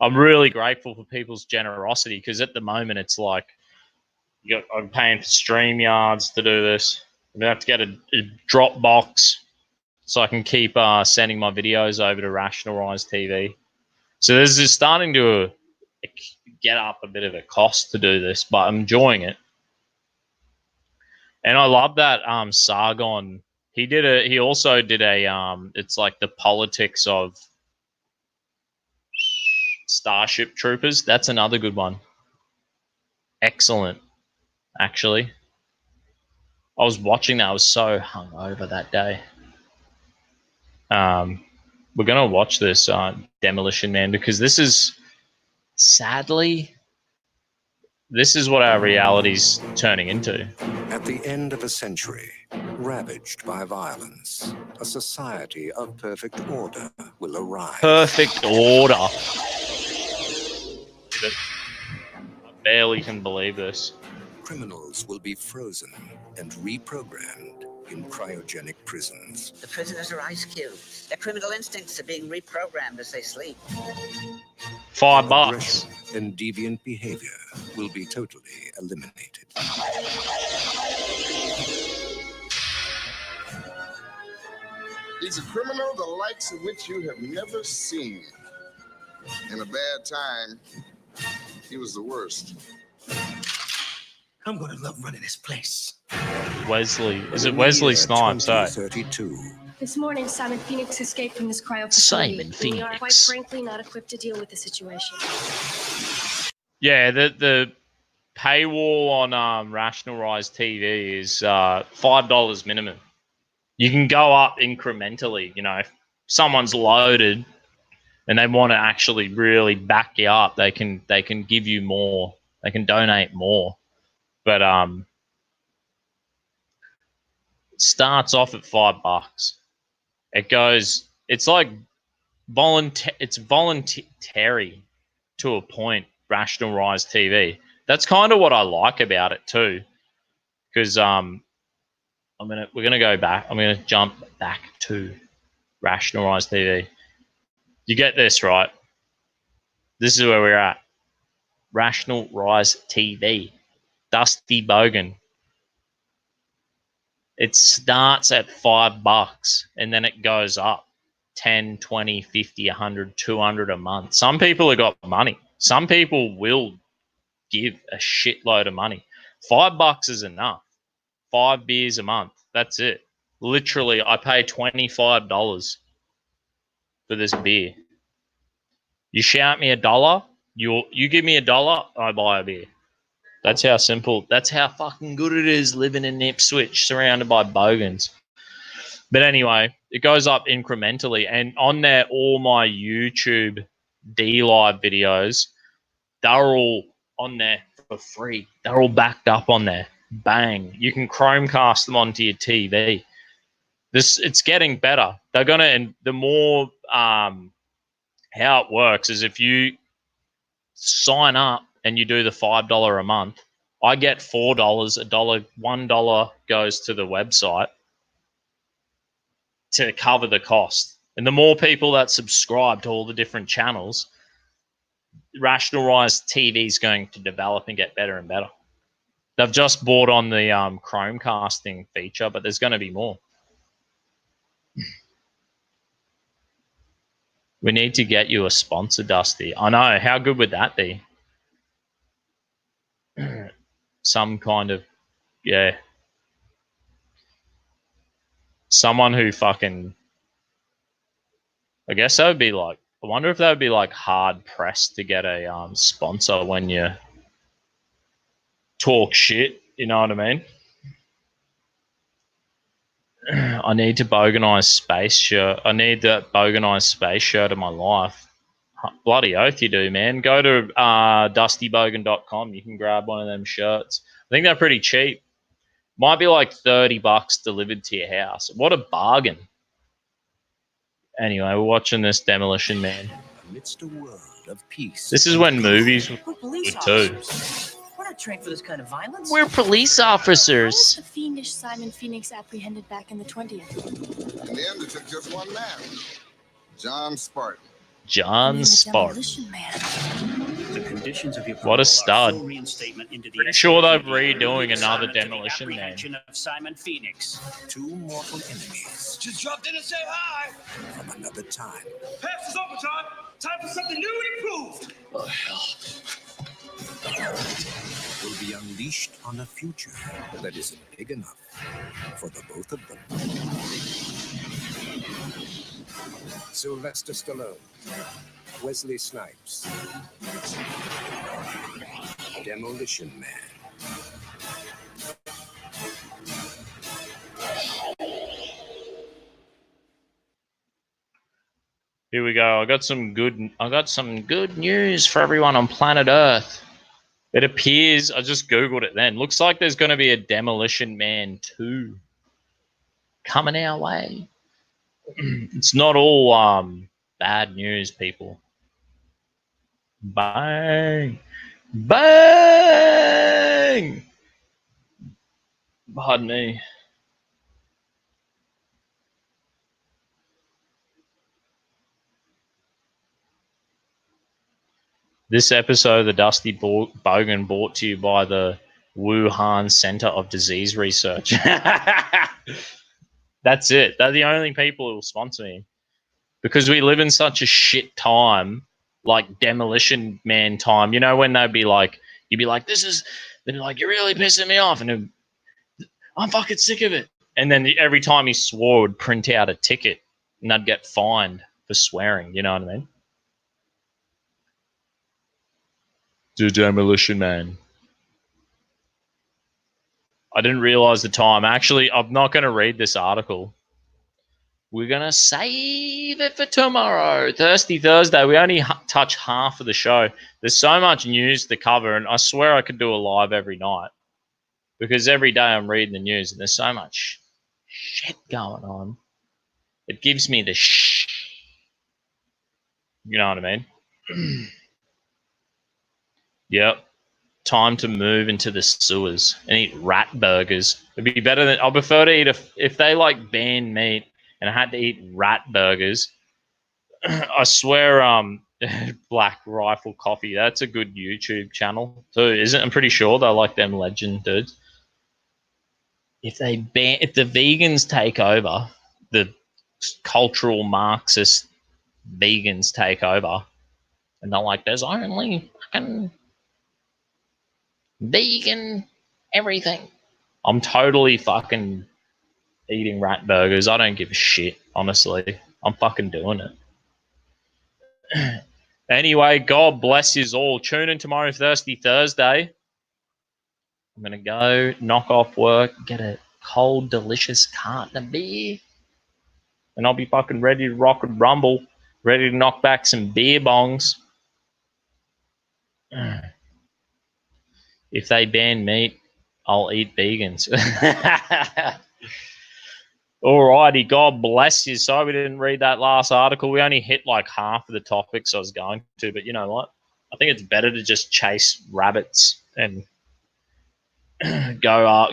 A: I'm really grateful for people's generosity, because at the moment it's like I'm paying for StreamYards to do this. I'm gonna have to get a Dropbox so I can keep sending my videos over to Rational Rise TV. So this is starting to get up a bit of a cost to do this, but I'm enjoying it. And I love that Sargon. He also did a it's like the politics of Starship Troopers. That's another good one. Excellent, actually. I was watching that. I was so hungover that day. We're gonna watch this Demolition Man, because this is, sadly, this is what our reality's turning into.
J: At the end of a century, ravaged by violence, a society of perfect order will arise.
A: Perfect order. I barely can believe this.
J: Criminals will be frozen and reprogrammed in cryogenic prisons.
E: The prisoners are ice cubes. Their criminal instincts are being reprogrammed as they sleep.
A: $5.
J: Aggression and deviant behavior will be totally eliminated.
V: He's a criminal the likes of which you have never seen. In a bad time, he was the worst.
M: I'm gonna love running this place.
A: Wesley. Is it Wesley Snipes?
J: 2032.
R: This morning, Simon Phoenix escaped from this cryo facility.
A: Simon
R: We are, quite
A: Phoenix.
R: frankly, not equipped to deal with the situation.
A: Yeah, the paywall on Rational Rise TV is $5 minimum. You can go up incrementally. You know, if someone's loaded and they want to actually really back you up, they can give you more. They can donate more. But it starts off at $5. It goes. It's like It's voluntary to a point. Rational Rise TV. That's kind of what I like about it too, because we're gonna go back. I'm gonna jump back to Rational Rise TV. You get this right. This is where we're at. Rational Rise TV. Dusty Bogan. It starts at $5 and then it goes up 10, 20, 50, 100, 200 a month. Some people have got money. Some people will give a shitload of money. $5 is enough. 5 beers a month. That's it. Literally, I pay $25 for this beer. You shout me $1, you give me $1, I buy a beer. That's how simple. That's how fucking good it is living in Ipswich, surrounded by bogans. But anyway, it goes up incrementally, and on there, all my YouTube D-Live videos, they're all on there for free. They're all backed up on there. Bang. You can Chromecast them onto your TV. It's getting better. They're going to, and the more, how it works is if you sign up and you do the $5 a month, I get $4, $1 goes to the website to cover the cost. And the more people that subscribe to all the different channels, Rational Rise TV is going to develop and get better and better. They've just bought on the Chromecasting feature, but there's going to be more. We need to get you a sponsor, Dusty. I know. How good would that be? some kind of, yeah, someone who fucking, I guess that would be like, I wonder if that would be like hard pressed to get a sponsor when you talk shit, you know what I mean? I need to boganize space shirt. I need that boganized space shirt of my life. Bloody oath you do, man. Go to dustybogan.com. You can grab one of them shirts. I think they're pretty cheap. Might be like $30 delivered to your house. What a bargain. Anyway, we're watching this Demolition Man.
D: Amidst a world of peace.
A: This is when movies were good too.
D: We're not trained for this kind of violence.
A: We're police officers.
R: The fiendish Simon Phoenix apprehended back in the 20th.
V: In the end, it took just one man, John Spartan.
A: John Spartan.
D: The conditions of your
A: What a stud.
D: reinstatement into the
A: Pretty sure they're redoing another Demolition Man.
D: of Simon Phoenix.
J: Two mortal enemies
M: Just dropped in to say hi.
J: from another time.
M: Pass is overtime. Time for something new and improved.
D: Oh, hell.
J: Will be unleashed on a future that isn't big enough for the both of them. Sylvester Stallone, Wesley Snipes, Demolition Man.
A: Here we go. I got some good news for everyone on planet Earth. It appears, I just Googled it then. Looks like there's going to be a Demolition Man 2 coming our way. It's not all bad news, people. Bang! Bang! Pardon me. This episode of the Dusty Bogan brought to you by the Wuhan Center of Disease Research. That's it. They're the only people who will sponsor me. Because we live in such a shit time, like Demolition Man time. You know, when they'd be like, you'd be like, they'd be like, you're really pissing me off. And I'm fucking sick of it. And then every time he swore, would print out a ticket and they'd get fined for swearing. You know what I mean? The Demolition Man. I didn't realize the time. Actually, I'm not going to read this article. We're going to save it for tomorrow. Thirsty Thursday. We only touch half of the show. There's so much news to cover, and I swear I could do a live every night. Because every day I'm reading the news, and there's so much shit going on. It gives me the You know what I mean? Yep. Time to move into the sewers and eat rat burgers. It'd be better than, I prefer to eat if they like banned meat and I had to eat rat burgers. I swear, Black Rifle Coffee, that's a good YouTube channel too, isn't it? I'm pretty sure they're like them legend dudes. If the vegans take over, the cultural Marxist vegans take over, and they're like, there's only fucking vegan everything. I'm totally fucking eating rat burgers. I don't give a shit, honestly. I'm fucking doing it. Anyway, God bless yous all. Tune in tomorrow, Thirsty Thursday. I'm going to go knock off work, get a cold, delicious carton of beer, and I'll be fucking ready to rock and rumble, ready to knock back some beer bongs. If they ban meat, I'll eat vegans. Alrighty, God bless you. Sorry we didn't read that last article. We only hit like half of the topics I was going to, but you know what? I think it's better to just chase rabbits and go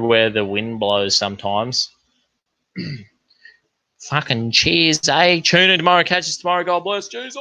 A: where the wind blows sometimes. Fucking cheers, eh? Tune in tomorrow. Catch us tomorrow. God bless. Cheers.